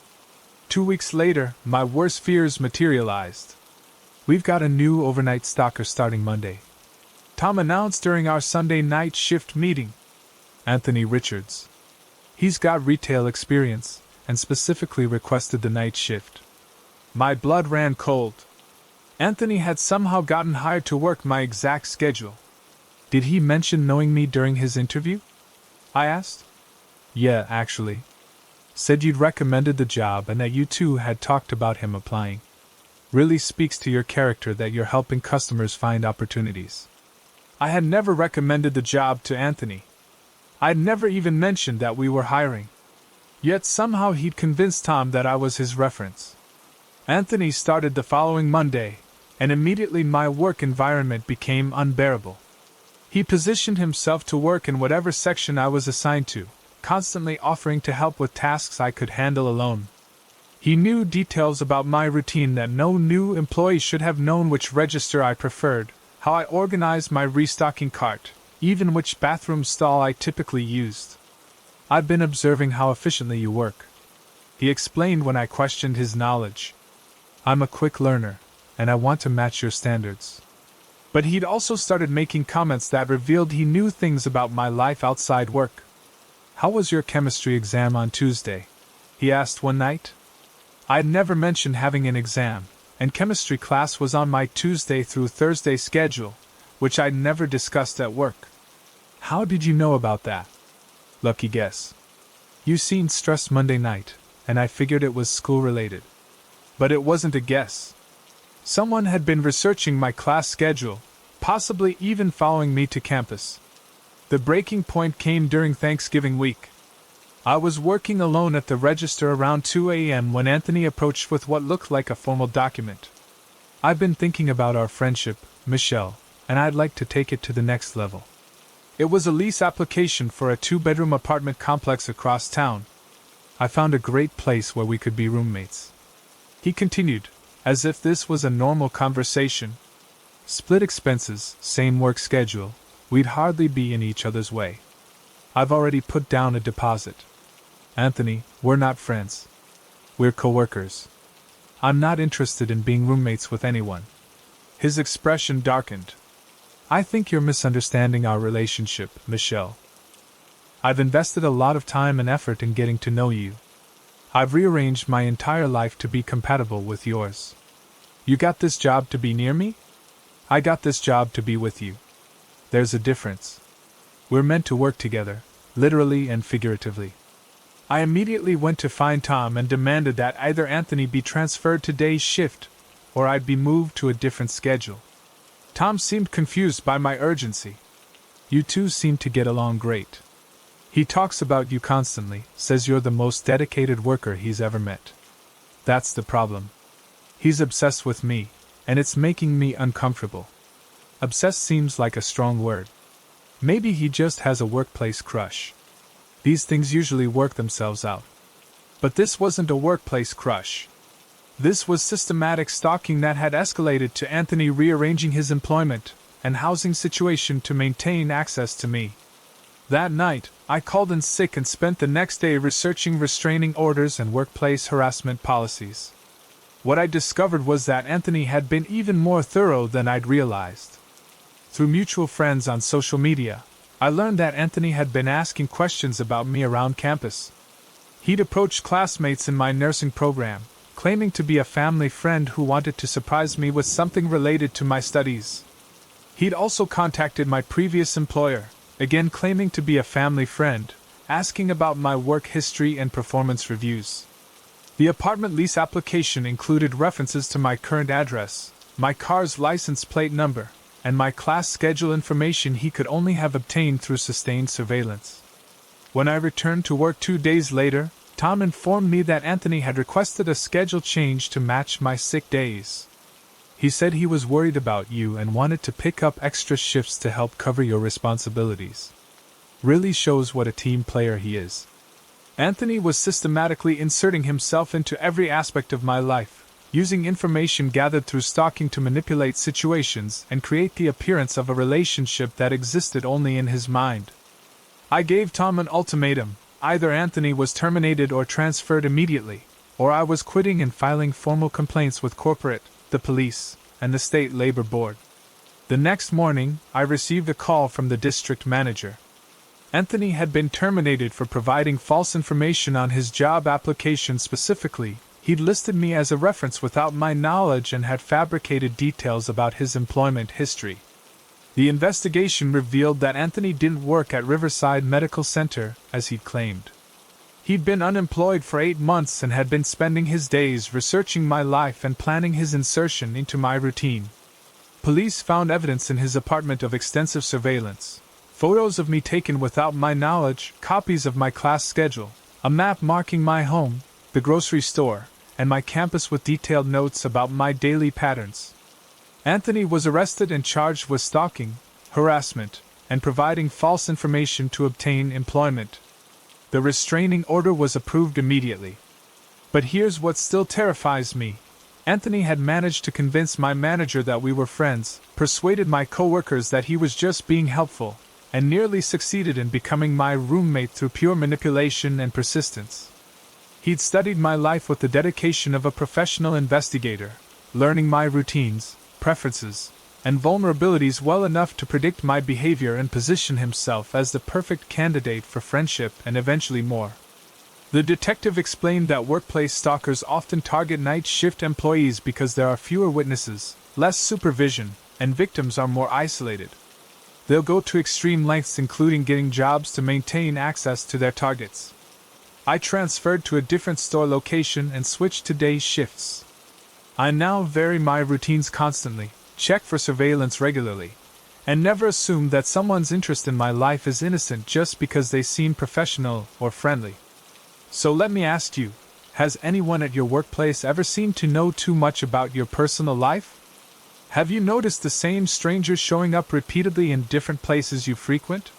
2 weeks later, my worst fears materialized. We've got a new overnight stalker starting Monday, Tom announced during our Sunday night shift meeting. Anthony Richards. He's got retail experience, and specifically requested the night shift. My blood ran cold. Anthony had somehow gotten hired to work my exact schedule. Did he mention knowing me during his interview? I asked. Yeah, actually. Said you'd recommended the job and that you two had talked about him applying. Really speaks to your character that you're helping customers find opportunities. I had never recommended the job to Anthony. I'd never even mentioned that we were hiring. Yet somehow he'd convinced Tom that I was his reference. Anthony started the following Monday, and immediately my work environment became unbearable. He positioned himself to work in whatever section I was assigned to, constantly offering to help with tasks I could handle alone. He knew details about my routine that no new employee should have known: which register I preferred, how I organized my restocking cart, even which bathroom stall I typically used. I've been observing how efficiently you work, he explained when I questioned his knowledge. I'm a quick learner, and I want to match your standards. But he'd also started making comments that revealed he knew things about my life outside work. How was your chemistry exam on Tuesday? He asked one night. I'd never mentioned having an exam, and chemistry class was on my Tuesday through Thursday schedule, which I'd never discussed at work. How did you know about that? Lucky guess. You seemed stressed Monday night, and I figured it was school-related. But it wasn't a guess. Someone had been researching my class schedule, possibly even following me to campus. The breaking point came during Thanksgiving week. I was working alone at the register around 2 a.m. when Anthony approached with what looked like a formal document. I've been thinking about our friendship, Michelle, and I'd like to take it to the next level. It was a lease application for a 2-bedroom apartment complex across town. I found a great place where we could be roommates. He continued, as if this was a normal conversation. Split expenses, same work schedule, we'd hardly be in each other's way. I've already put down a deposit. Anthony, we're not friends. We're co-workers. I'm not interested in being roommates with anyone. His expression darkened. I think you're misunderstanding our relationship, Michelle. I've invested a lot of time and effort in getting to know you. I've rearranged my entire life to be compatible with yours. You got this job to be near me? I got this job to be with you. There's a difference. We're meant to work together, literally and figuratively. I immediately went to find Tom and demanded that either Anthony be transferred to day's shift, or I'd be moved to a different schedule. Tom seemed confused by my urgency. You two seem to get along great. He talks about you constantly, says you're the most dedicated worker he's ever met. That's the problem. He's obsessed with me, and it's making me uncomfortable. Obsessed seems like a strong word. Maybe he just has a workplace crush. These things usually work themselves out. But this wasn't a workplace crush. This was systematic stalking that had escalated to Anthony rearranging his employment and housing situation to maintain access to me. That night, I called in sick and spent the next day researching restraining orders and workplace harassment policies. What I discovered was that Anthony had been even more thorough than I'd realized. Through mutual friends on social media, I learned that Anthony had been asking questions about me around campus. He'd approached classmates in my nursing program, claiming to be a family friend who wanted to surprise me with something related to my studies. He'd also contacted my previous employer, again claiming to be a family friend, asking about my work history and performance reviews. The apartment lease application included references to my current address, my car's license plate number, and my class schedule information he could only have obtained through sustained surveillance. When I returned to work 2 days later, Tom informed me that Anthony had requested a schedule change to match my sick days. He said he was worried about you and wanted to pick up extra shifts to help cover your responsibilities. Really shows what a team player he is. Anthony was systematically inserting himself into every aspect of my life, using information gathered through stalking to manipulate situations and create the appearance of a relationship that existed only in his mind. I gave Tom an ultimatum: either Anthony was terminated or transferred immediately, or I was quitting and filing formal complaints with corporate, the police, and the state labor board. The next morning, I received a call from the district manager. Anthony had been terminated for providing false information on his job application. Specifically, he'd listed me as a reference without my knowledge and had fabricated details about his employment history. The investigation revealed that Anthony didn't work at Riverside Medical Center, as he'd claimed. He'd been unemployed for 8 months and had been spending his days researching my life and planning his insertion into my routine. Police found evidence in his apartment of extensive surveillance: photos of me taken without my knowledge, copies of my class schedule, a map marking my home, the grocery store, and my campus with detailed notes about my daily patterns. Anthony was arrested and charged with stalking, harassment, and providing false information to obtain employment. The restraining order was approved immediately. But here's what still terrifies me. Anthony had managed to convince my manager that we were friends, persuaded my coworkers that he was just being helpful, and nearly succeeded in becoming my roommate through pure manipulation and persistence. He'd studied my life with the dedication of a professional investigator, learning my routines, preferences, and vulnerabilities well enough to predict my behavior and position himself as the perfect candidate for friendship and eventually more. The detective explained that workplace stalkers often target night shift employees because there are fewer witnesses, less supervision, and victims are more isolated. They'll go to extreme lengths, including getting jobs to maintain access to their targets. I transferred to a different store location and switched to day shifts. I now vary my routines constantly, check for surveillance regularly, and never assume that someone's interest in my life is innocent just because they seem professional or friendly. So let me ask you, has anyone at your workplace ever seemed to know too much about your personal life? Have you noticed the same strangers showing up repeatedly in different places you frequent?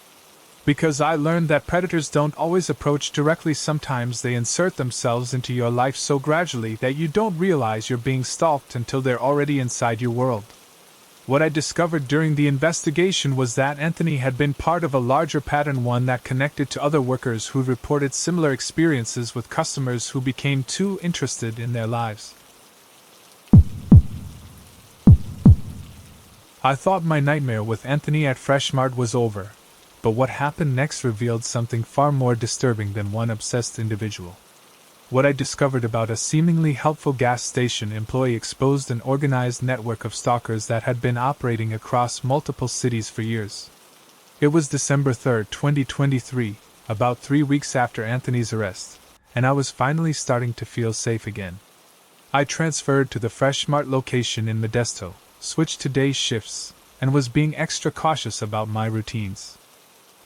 Because I learned that predators don't always approach directly. Sometimes they insert themselves into your life so gradually that you don't realize you're being stalked until they're already inside your world. What I discovered during the investigation was that Anthony had been part of a larger pattern, one that connected to other workers who reported similar experiences with customers who became too interested in their lives. I thought my nightmare with Anthony at Freshmart was over, but what happened next revealed something far more disturbing than one obsessed individual. What I discovered about a seemingly helpful gas station employee exposed an organized network of stalkers that had been operating across multiple cities for years. It was December 3, 2023, about 3 weeks after Anthony's arrest, and I was finally starting to feel safe again. I transferred to the Freshmart location in Modesto, switched to day shifts, and was being extra cautious about my routines.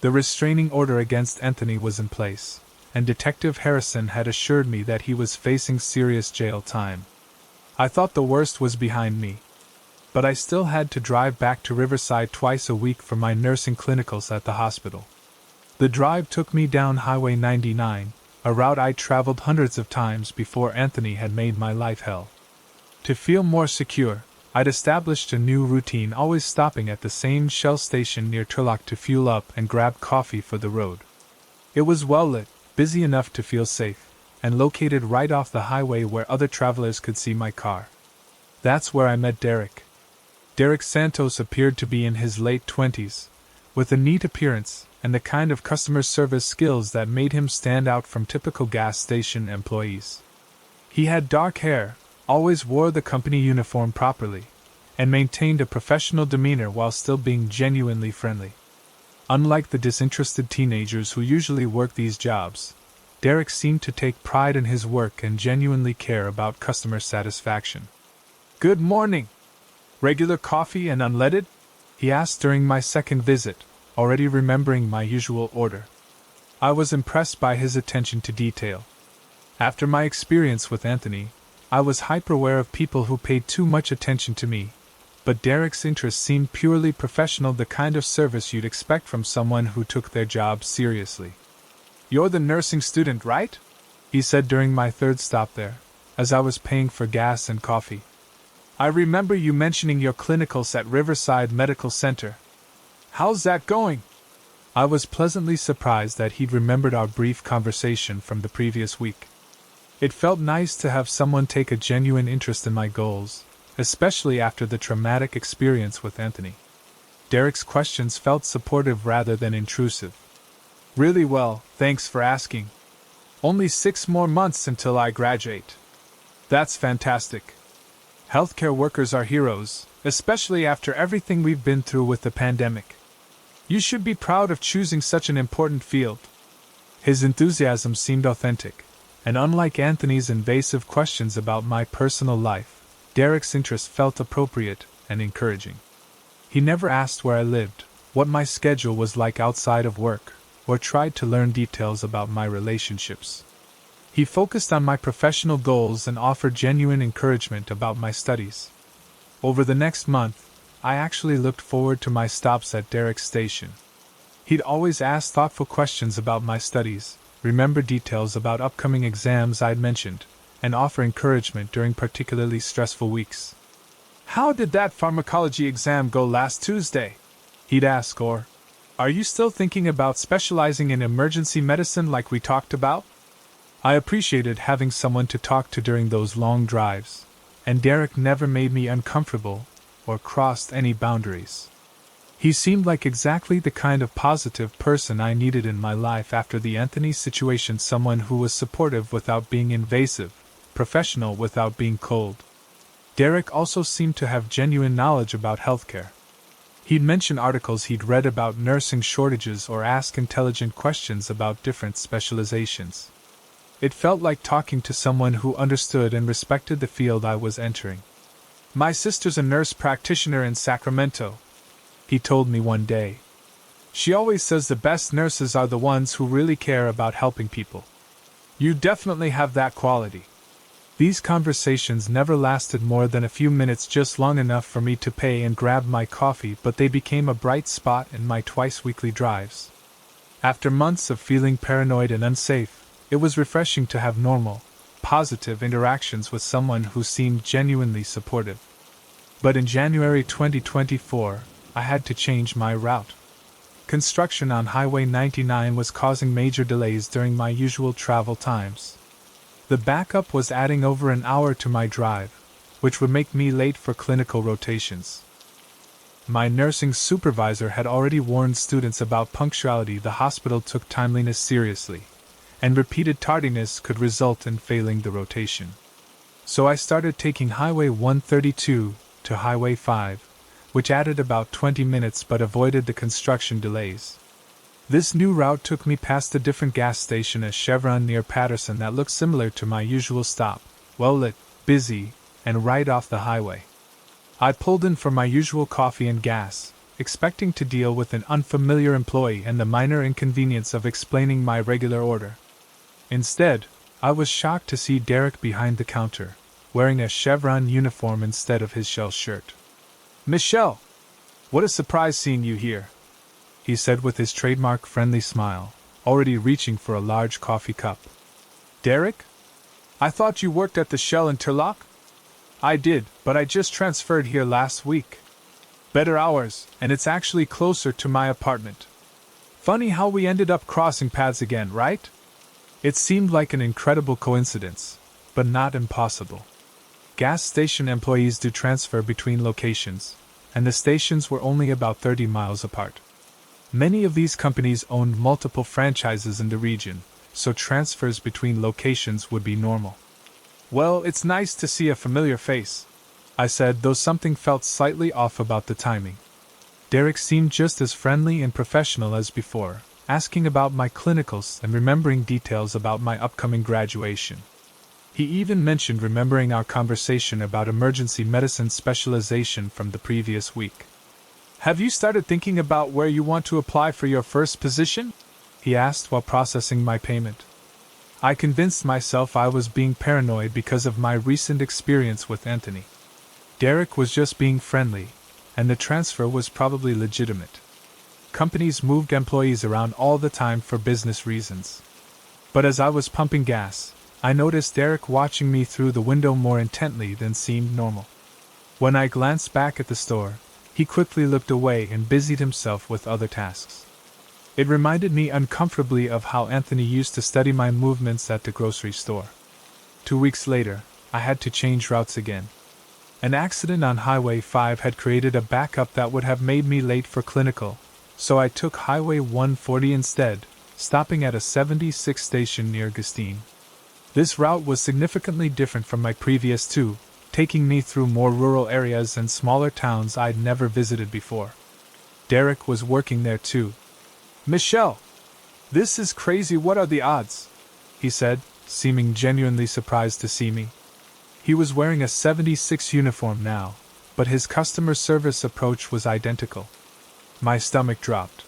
The restraining order against Anthony was in place, and Detective Harrison had assured me that he was facing serious jail time. I thought the worst was behind me, but I still had to drive back to Riverside twice a week for my nursing clinicals at the hospital. The drive took me down Highway 99, a route I'd traveled hundreds of times before Anthony had made my life hell. To feel more secure, I'd established a new routine, always stopping at the same Shell station near Turlock to fuel up and grab coffee for the road. It was well lit, busy enough to feel safe, and located right off the highway where other travelers could see my car. That's where I met Derek. Derek Santos appeared to be in his late 20s, with a neat appearance and the kind of customer service skills that made him stand out from typical gas station employees. He had dark hair, always wore the company uniform properly, and maintained a professional demeanor while still being genuinely friendly. Unlike the disinterested teenagers who usually work these jobs, Derek seemed to take pride in his work and genuinely care about customer satisfaction. "Good morning! Regular coffee and unleaded?" he asked during my second visit, already remembering my usual order. I was impressed by his attention to detail. After my experience with Anthony, I was hyper-aware of people who paid too much attention to me, but Derek's interest seemed purely professional, the kind of service you'd expect from someone who took their job seriously. "You're the nursing student, right?" he said during my third stop there, as I was paying for gas and coffee. "I remember you mentioning your clinicals at Riverside Medical Center. How's that going?" I was pleasantly surprised that he'd remembered our brief conversation from the previous week. It felt nice to have someone take a genuine interest in my goals, especially after the traumatic experience with Anthony. Derek's questions felt supportive rather than intrusive. "Really well, thanks for asking. Only 6 more months until I graduate." "That's fantastic. Healthcare workers are heroes, especially after everything we've been through with the pandemic. You should be proud of choosing such an important field." His enthusiasm seemed authentic, and unlike Anthony's invasive questions about my personal life, Derek's interest felt appropriate and encouraging. He never asked where I lived, what my schedule was like outside of work, or tried to learn details about my relationships. He focused on my professional goals and offered genuine encouragement about my studies. Over the next month, I actually looked forward to my stops at Derek's station. He'd always ask thoughtful questions about my studies, remember details about upcoming exams I'd mentioned, and offer encouragement during particularly stressful weeks. "How did that pharmacology exam go last Tuesday?" he'd ask, or, "Are you still thinking about specializing in emergency medicine like we talked about?" I appreciated having someone to talk to during those long drives, and Derek never made me uncomfortable or crossed any boundaries. He seemed like exactly the kind of positive person I needed in my life after the Anthony situation, someone who was supportive without being invasive, professional without being cold. Derek also seemed to have genuine knowledge about healthcare. He'd mention articles he'd read about nursing shortages or ask intelligent questions about different specializations. It felt like talking to someone who understood and respected the field I was entering. "My sister's a nurse practitioner in Sacramento," he told me one day. "She always says the best nurses are the ones who really care about helping people. You definitely have that quality." These conversations never lasted more than a few minutes, just long enough for me to pay and grab my coffee, but they became a bright spot in my twice-weekly drives. After months of feeling paranoid and unsafe, it was refreshing to have normal, positive interactions with someone who seemed genuinely supportive. But in January 2024, I had to change my route. Construction on Highway 99 was causing major delays during my usual travel times. The backup was adding over an hour to my drive, which would make me late for clinical rotations. My nursing supervisor had already warned students about punctuality. The hospital took timeliness seriously, and repeated tardiness could result in failing the rotation. So I started taking Highway 132 to Highway 5, which added about 20 minutes but avoided the construction delays. This new route took me past a different gas station, a Chevron near Patterson that looked similar to my usual stop, well lit, busy, and right off the highway. I pulled in for my usual coffee and gas, expecting to deal with an unfamiliar employee and the minor inconvenience of explaining my regular order. Instead, I was shocked to see Derek behind the counter, wearing a chevron uniform instead of his shell shirt. "Michelle! What a surprise seeing you here," he said with his trademark friendly smile, already reaching for a large coffee cup. "Derek? I thought you worked at the Shell in Turlock?" "I did, but I just transferred here last week. Better hours, and it's actually closer to my apartment. Funny how we ended up crossing paths again, right?" It seemed like an incredible coincidence, but not impossible. Gas station employees do transfer between locations, and the stations were only about 30 miles apart. Many of these companies owned multiple franchises in the region, so transfers between locations would be normal. "Well, it's nice to see a familiar face," I said, though something felt slightly off about the timing. Derek seemed just as friendly and professional as before, asking about my clinicals and remembering details about my upcoming graduation. He even mentioned remembering our conversation about emergency medicine specialization from the previous week. "Have you started thinking about where you want to apply for your first position?" he asked while processing my payment. I convinced myself I was being paranoid because of my recent experience with Anthony. Derek was just being friendly, and the transfer was probably legitimate. Companies moved employees around all the time for business reasons. But as I was pumping gas, I noticed Derek watching me through the window more intently than seemed normal. When I glanced back at the store, he quickly looked away and busied himself with other tasks. It reminded me uncomfortably of how Anthony used to study my movements at the grocery store. 2 weeks later, I had to change routes again. An accident on Highway 5 had created a backup that would have made me late for clinical, so I took Highway 140 instead, stopping at a 76 station near Gustine. This route was significantly different from my previous two, taking me through more rural areas and smaller towns I'd never visited before. Derek was working there too. "Michelle! This is crazy, what are the odds?" he said, seeming genuinely surprised to see me. He was wearing a 76 uniform now, but his customer service approach was identical. My stomach dropped.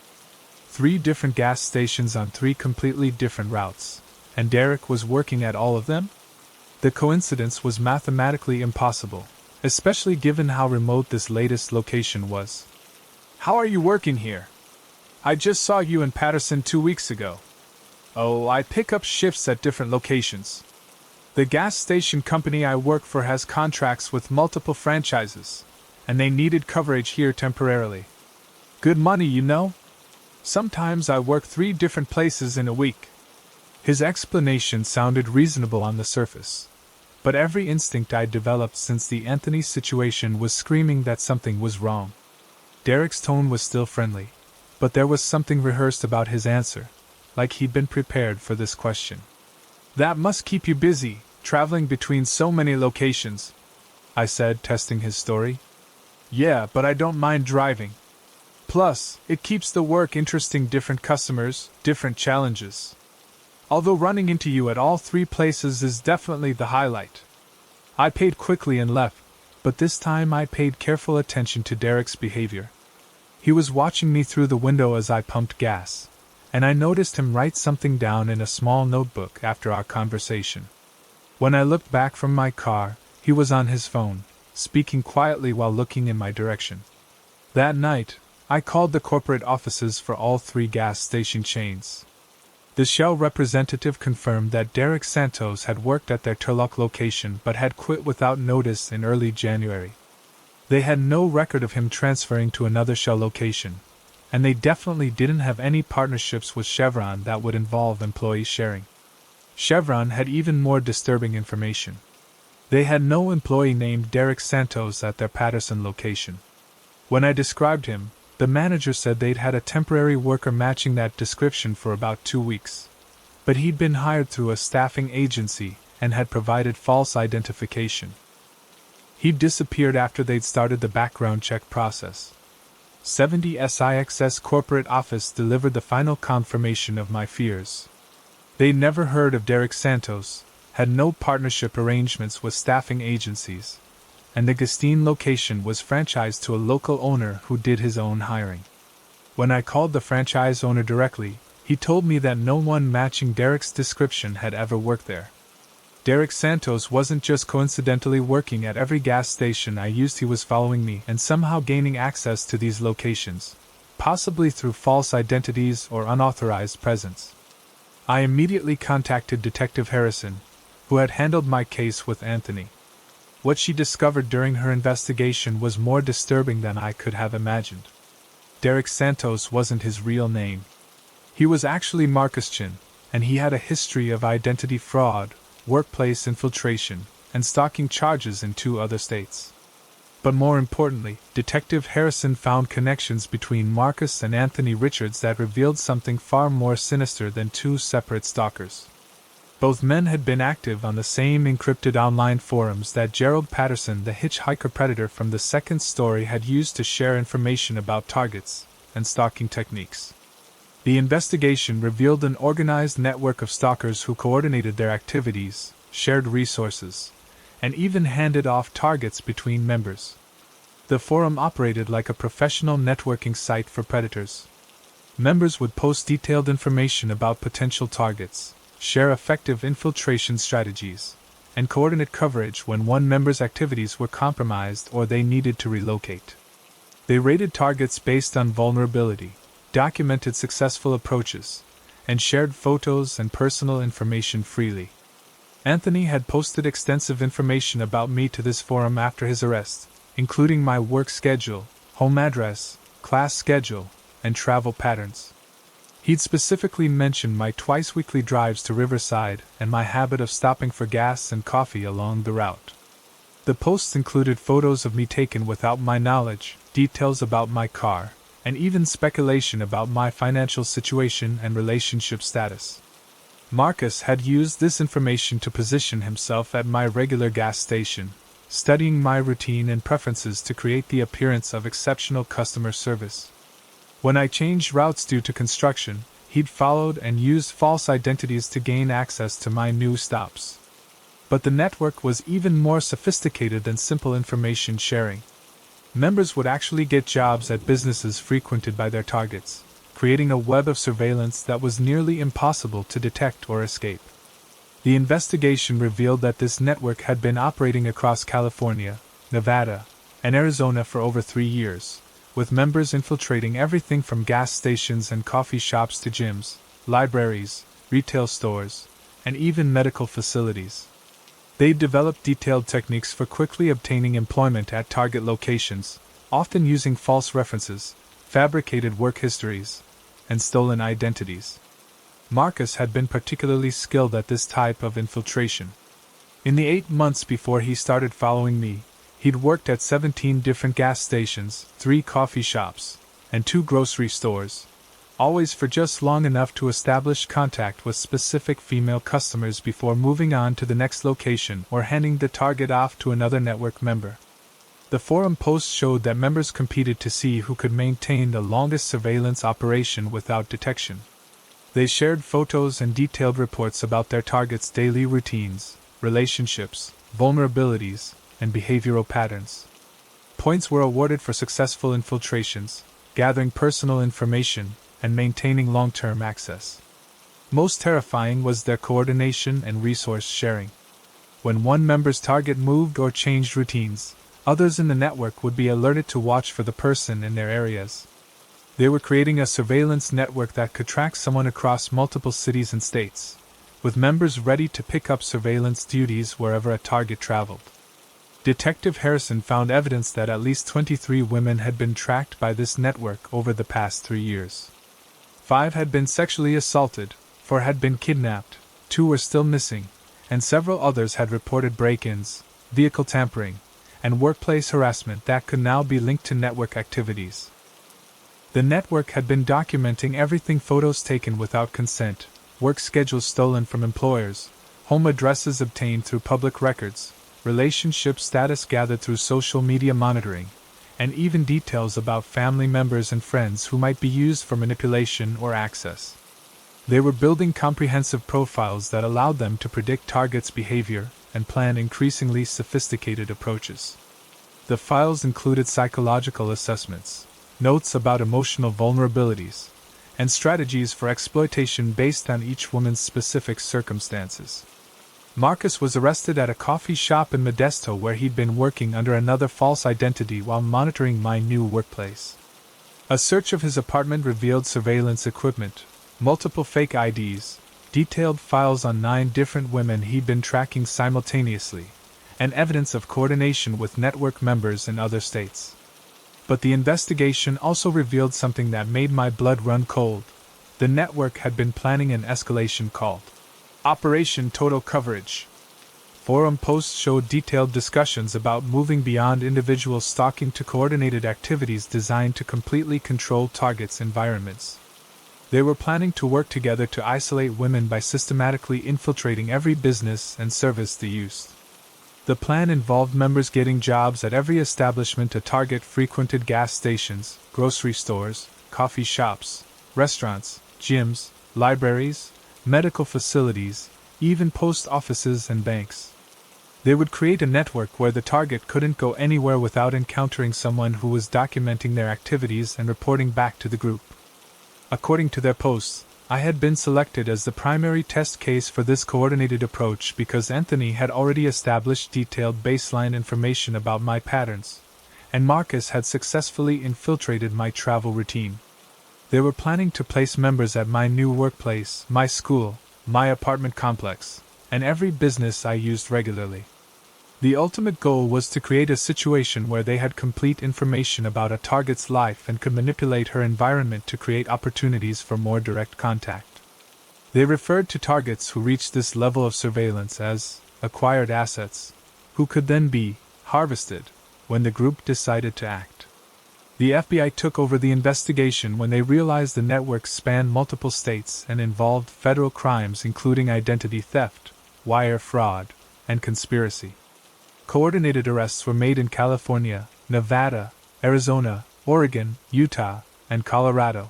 3 different gas stations on 3 completely different routes, and Derek was working at all of them? The coincidence was mathematically impossible, especially given how remote this latest location was. "How are you working here? I just saw you in Patterson 2 weeks ago." "Oh, I pick up shifts at different locations. The gas station company I work for has contracts with multiple franchises, and they needed coverage here temporarily. Good money, you know? Sometimes I work 3 different places in a week." His explanation sounded reasonable on the surface, but every instinct I'd developed since the Anthony situation was screaming that something was wrong. Derek's tone was still friendly, but there was something rehearsed about his answer, like he'd been prepared for this question. "That must keep you busy, traveling between so many locations," I said, testing his story. "Yeah, but I don't mind driving. Plus, it keeps the work interesting, different customers, different challenges. Although running into you at all 3 places is definitely the highlight." I paid quickly and left, but this time I paid careful attention to Derek's behavior. He was watching me through the window as I pumped gas, and I noticed him write something down in a small notebook after our conversation. When I looked back from my car, he was on his phone, speaking quietly while looking in my direction. That night, I called the corporate offices for all 3 gas station chains. The Shell representative confirmed that Derek Santos had worked at their Turlock location but had quit without notice in early January. They had no record of him transferring to another Shell location, and they definitely didn't have any partnerships with Chevron that would involve employee sharing. Chevron had even more disturbing information. They had no employee named Derek Santos at their Patterson location. When I described him, the manager said they'd had a temporary worker matching that description for about 2 weeks, but he'd been hired through a staffing agency and had provided false identification. He'd disappeared after they'd started the background check process. 70SIX's corporate office delivered the final confirmation of my fears. They'd never heard of Derek Santos, had no partnership arrangements with staffing agencies, and the Gastine location was franchised to a local owner who did his own hiring. When I called the franchise owner directly, he told me that no one matching Derek's description had ever worked there. Derek Santos wasn't just coincidentally working at every gas station I used, he was following me and somehow gaining access to these locations, possibly through false identities or unauthorized presence. I immediately contacted Detective Harrison, who had handled my case with Anthony. What she discovered during her investigation was more disturbing than I could have imagined. Derek Santos wasn't his real name. He was actually Marcus Chin, and he had a history of identity fraud, workplace infiltration, and stalking charges in 2 other states. But more importantly, Detective Harrison found connections between Marcus and Anthony Richards that revealed something far more sinister than 2 separate stalkers. Both men had been active on the same encrypted online forums that Gerald Patterson, the Hitchhiker predator from the second story, had used to share information about targets and stalking techniques. The investigation revealed an organized network of stalkers who coordinated their activities, shared resources, and even handed off targets between members. The forum operated like a professional networking site for predators. Members would post detailed information about potential targets, share effective infiltration strategies, and coordinate coverage when one member's activities were compromised or they needed to relocate. They rated targets based on vulnerability, documented successful approaches, and shared photos and personal information freely. Anthony had posted extensive information about me to this forum after his arrest, including my work schedule, home address, class schedule, and travel patterns. He'd specifically mentioned my twice-weekly drives to Riverside and my habit of stopping for gas and coffee along the route. The posts included photos of me taken without my knowledge, details about my car, and even speculation about my financial situation and relationship status. Marcus had used this information to position himself at my regular gas station, studying my routine and preferences to create the appearance of exceptional customer service. When I changed routes due to construction, he'd followed and used false identities to gain access to my new stops. But the network was even more sophisticated than simple information sharing. Members would actually get jobs at businesses frequented by their targets, creating a web of surveillance that was nearly impossible to detect or escape. The investigation revealed that this network had been operating across California, Nevada, and Arizona for over 3 years, with members infiltrating everything from gas stations and coffee shops to gyms, libraries, retail stores, and even medical facilities. They developed detailed techniques for quickly obtaining employment at target locations, often using false references, fabricated work histories, and stolen identities. Marcus had been particularly skilled at this type of infiltration. In the 8 months before he started following me, he'd worked at 17 different gas stations, 3 coffee shops, and 2 grocery stores, always for just long enough to establish contact with specific female customers before moving on to the next location or handing the target off to another network member. The forum posts showed that members competed to see who could maintain the longest surveillance operation without detection. They shared photos and detailed reports about their targets' daily routines, relationships, vulnerabilities, and behavioral patterns. Points were awarded for successful infiltrations, gathering personal information, and maintaining long-term access. Most terrifying was their coordination and resource sharing. When one member's target moved or changed routines, others in the network would be alerted to watch for the person in their areas. They were creating a surveillance network that could track someone across multiple cities and states, with members ready to pick up surveillance duties wherever a target traveled. Detective Harrison found evidence that at least 23 women had been tracked by this network over the past 3 years. 5 had been sexually assaulted, 4 had been kidnapped, 2 were still missing, and several others had reported break-ins, vehicle tampering, and workplace harassment that could now be linked to network activities. The network had been documenting everything: photos taken without consent, work schedules stolen from employers, home addresses obtained through public records, relationship status gathered through social media monitoring, and even details about family members and friends who might be used for manipulation or access. They were building comprehensive profiles that allowed them to predict targets' behavior and plan increasingly sophisticated approaches. The files included psychological assessments, notes about emotional vulnerabilities, and strategies for exploitation based on each woman's specific circumstances. Marcus was arrested at a coffee shop in Modesto where he'd been working under another false identity while monitoring my new workplace. A search of his apartment revealed surveillance equipment, multiple fake IDs, detailed files on 9 different women he'd been tracking simultaneously, and evidence of coordination with network members in other states. But the investigation also revealed something that made my blood run cold. The network had been planning an escalation called Operation Total Coverage. Forum posts showed detailed discussions about moving beyond individual stalking to coordinated activities designed to completely control targets' environments. They were planning to work together to isolate women by systematically infiltrating every business and service they used. The plan involved members getting jobs at every establishment a target frequented: gas stations, grocery stores, coffee shops, restaurants, gyms, libraries, medical facilities, even post offices and banks. They would create a network where the target couldn't go anywhere without encountering someone who was documenting their activities and reporting back to the group. According to their posts, I had been selected as the primary test case for this coordinated approach because Anthony had already established detailed baseline information about my patterns, and Marcus had successfully infiltrated my travel routine. They were planning to place members at my new workplace, my school, my apartment complex, and every business I used regularly. The ultimate goal was to create a situation where they had complete information about a target's life and could manipulate her environment to create opportunities for more direct contact. They referred to targets who reached this level of surveillance as acquired assets, who could then be harvested when the group decided to act. The FBI took over the investigation when they realized the network spanned multiple states and involved federal crimes including identity theft, wire fraud, and conspiracy. Coordinated arrests were made in California, Nevada, Arizona, Oregon, Utah, and Colorado.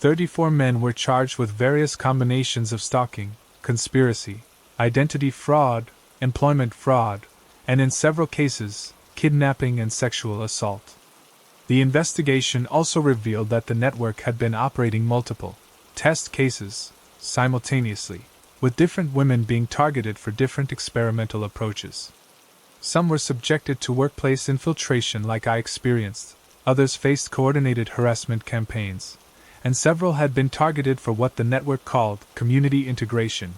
34 men were charged with various combinations of stalking, conspiracy, identity fraud, employment fraud, and in several cases, kidnapping and sexual assault. The investigation also revealed that the network had been operating multiple test cases simultaneously, with different women being targeted for different experimental approaches. Some were subjected to workplace infiltration like I experienced, others faced coordinated harassment campaigns, and several had been targeted for what the network called community integration,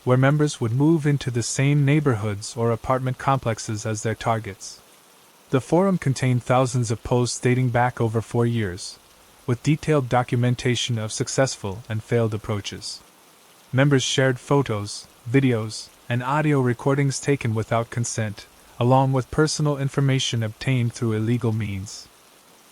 where members would move into the same neighborhoods or apartment complexes as their targets. The forum contained thousands of posts dating back over 4 years, with detailed documentation of successful and failed approaches. Members shared photos, videos, and audio recordings taken without consent, along with personal information obtained through illegal means.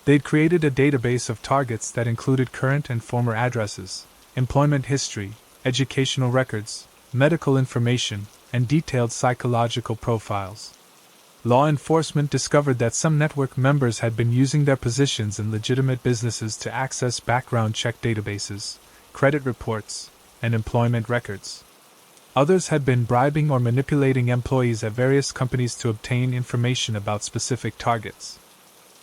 They'd created a database of targets that included current and former addresses, employment history, educational records, medical information, and detailed psychological profiles. Law enforcement discovered that some network members had been using their positions in legitimate businesses to access background check databases, credit reports, and employment records. Others had been bribing or manipulating employees at various companies to obtain information about specific targets.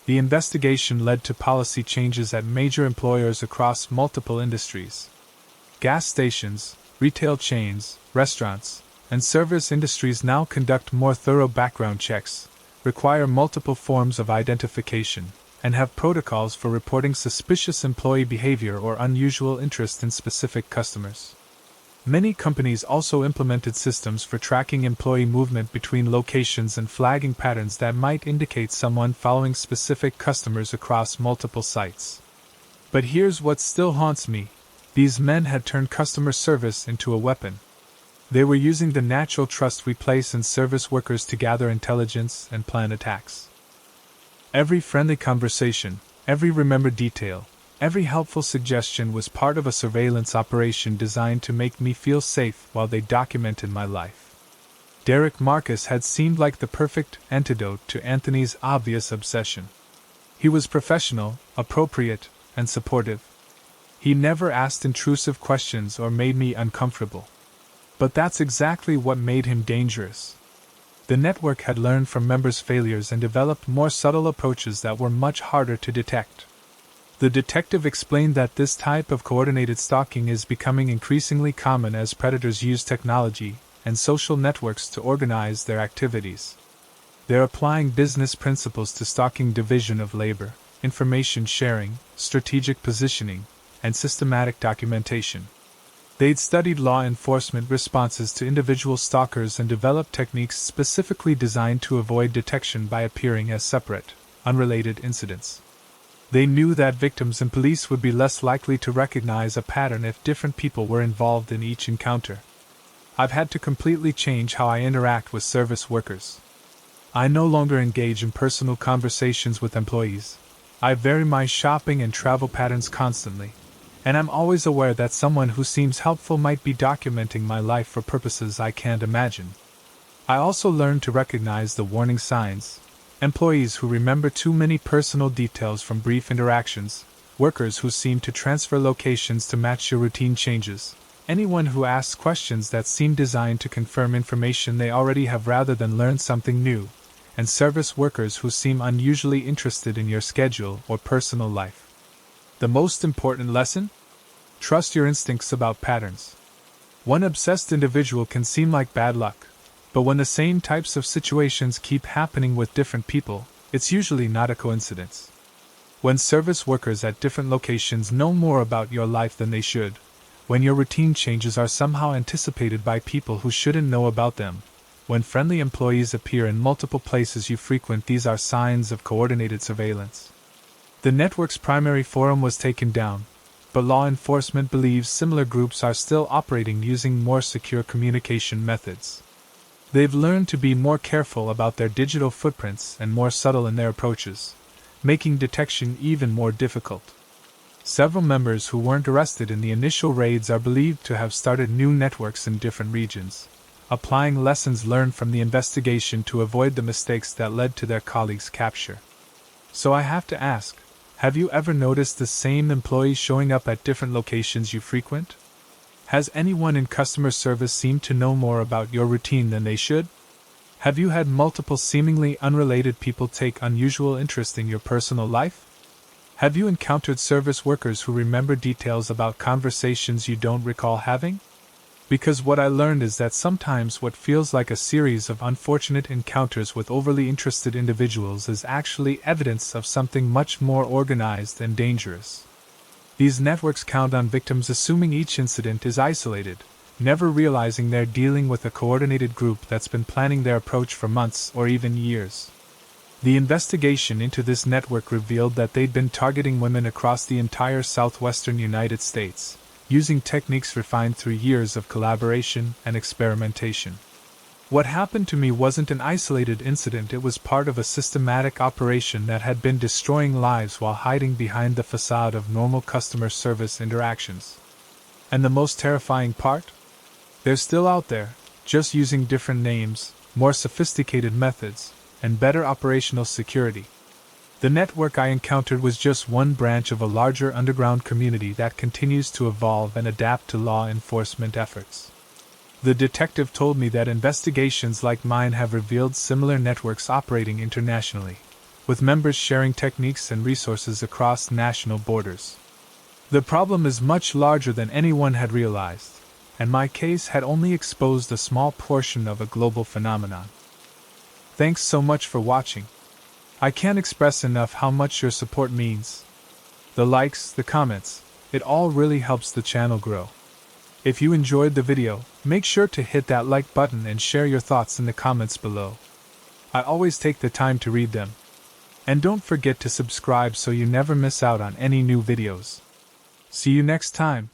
The investigation led to policy changes at major employers across multiple industries. Gas stations, retail chains, restaurants, and service industries now conduct more thorough background checks, require multiple forms of identification, and have protocols for reporting suspicious employee behavior or unusual interest in specific customers. Many companies also implemented systems for tracking employee movement between locations and flagging patterns that might indicate someone following specific customers across multiple sites. But here's what still haunts me: these men had turned customer service into a weapon. They were using the natural trust we place in service workers to gather intelligence and plan attacks. Every friendly conversation, every remembered detail, every helpful suggestion was part of a surveillance operation designed to make me feel safe while they documented my life. Derek Marcus had seemed like the perfect antidote to Anthony's obvious obsession. He was professional, appropriate, and supportive. He never asked intrusive questions or made me uncomfortable. But that's exactly what made him dangerous. The network had learned from members' failures and developed more subtle approaches that were much harder to detect. The detective explained that this type of coordinated stalking is becoming increasingly common as predators use technology and social networks to organize their activities. They're applying business principles to stalking: division of labor, information sharing, strategic positioning, and systematic documentation. They'd studied law enforcement responses to individual stalkers and developed techniques specifically designed to avoid detection by appearing as separate, unrelated incidents. They knew that victims and police would be less likely to recognize a pattern if different people were involved in each encounter. I've had to completely change how I interact with service workers. I no longer engage in personal conversations with employees. I vary my shopping and travel patterns constantly, and I'm always aware that someone who seems helpful might be documenting my life for purposes I can't imagine. I also learned to recognize the warning signs: employees who remember too many personal details from brief interactions, workers who seem to transfer locations to match your routine changes, anyone who asks questions that seem designed to confirm information they already have rather than learn something new, and service workers who seem unusually interested in your schedule or personal life. The most important lesson? Trust your instincts about patterns. One obsessed individual can seem like bad luck, but when the same types of situations keep happening with different people, it's usually not a coincidence. When service workers at different locations know more about your life than they should, when your routine changes are somehow anticipated by people who shouldn't know about them, when friendly employees appear in multiple places you frequent, these are signs of coordinated surveillance. The network's primary forum was taken down, but law enforcement believes similar groups are still operating using more secure communication methods. They've learned to be more careful about their digital footprints and more subtle in their approaches, making detection even more difficult. Several members who weren't arrested in the initial raids are believed to have started new networks in different regions, applying lessons learned from the investigation to avoid the mistakes that led to their colleagues' capture. So I have to ask, have you ever noticed the same employees showing up at different locations you frequent? Has anyone in customer service seemed to know more about your routine than they should? Have you had multiple seemingly unrelated people take unusual interest in your personal life? Have you encountered service workers who remember details about conversations you don't recall having? Because what I learned is that sometimes what feels like a series of unfortunate encounters with overly interested individuals is actually evidence of something much more organized and dangerous. These networks count on victims assuming each incident is isolated, never realizing they're dealing with a coordinated group that's been planning their approach for months or even years. The investigation into this network revealed that they'd been targeting women across the entire southwestern United States, using techniques refined through years of collaboration and experimentation. What happened to me wasn't an isolated incident, it was part of a systematic operation that had been destroying lives while hiding behind the facade of normal customer service interactions. And the most terrifying part? They're still out there, just using different names, more sophisticated methods, and better operational security. The network I encountered was just one branch of a larger underground community that continues to evolve and adapt to law enforcement efforts. The detective told me that investigations like mine have revealed similar networks operating internationally, with members sharing techniques and resources across national borders. The problem is much larger than anyone had realized, and my case had only exposed a small portion of a global phenomenon. Thanks so much for watching. I can't express enough how much your support means. The likes, the comments, it all really helps the channel grow. If you enjoyed the video, make sure to hit that like button and share your thoughts in the comments below. I always take the time to read them. And don't forget to subscribe so you never miss out on any new videos. See you next time.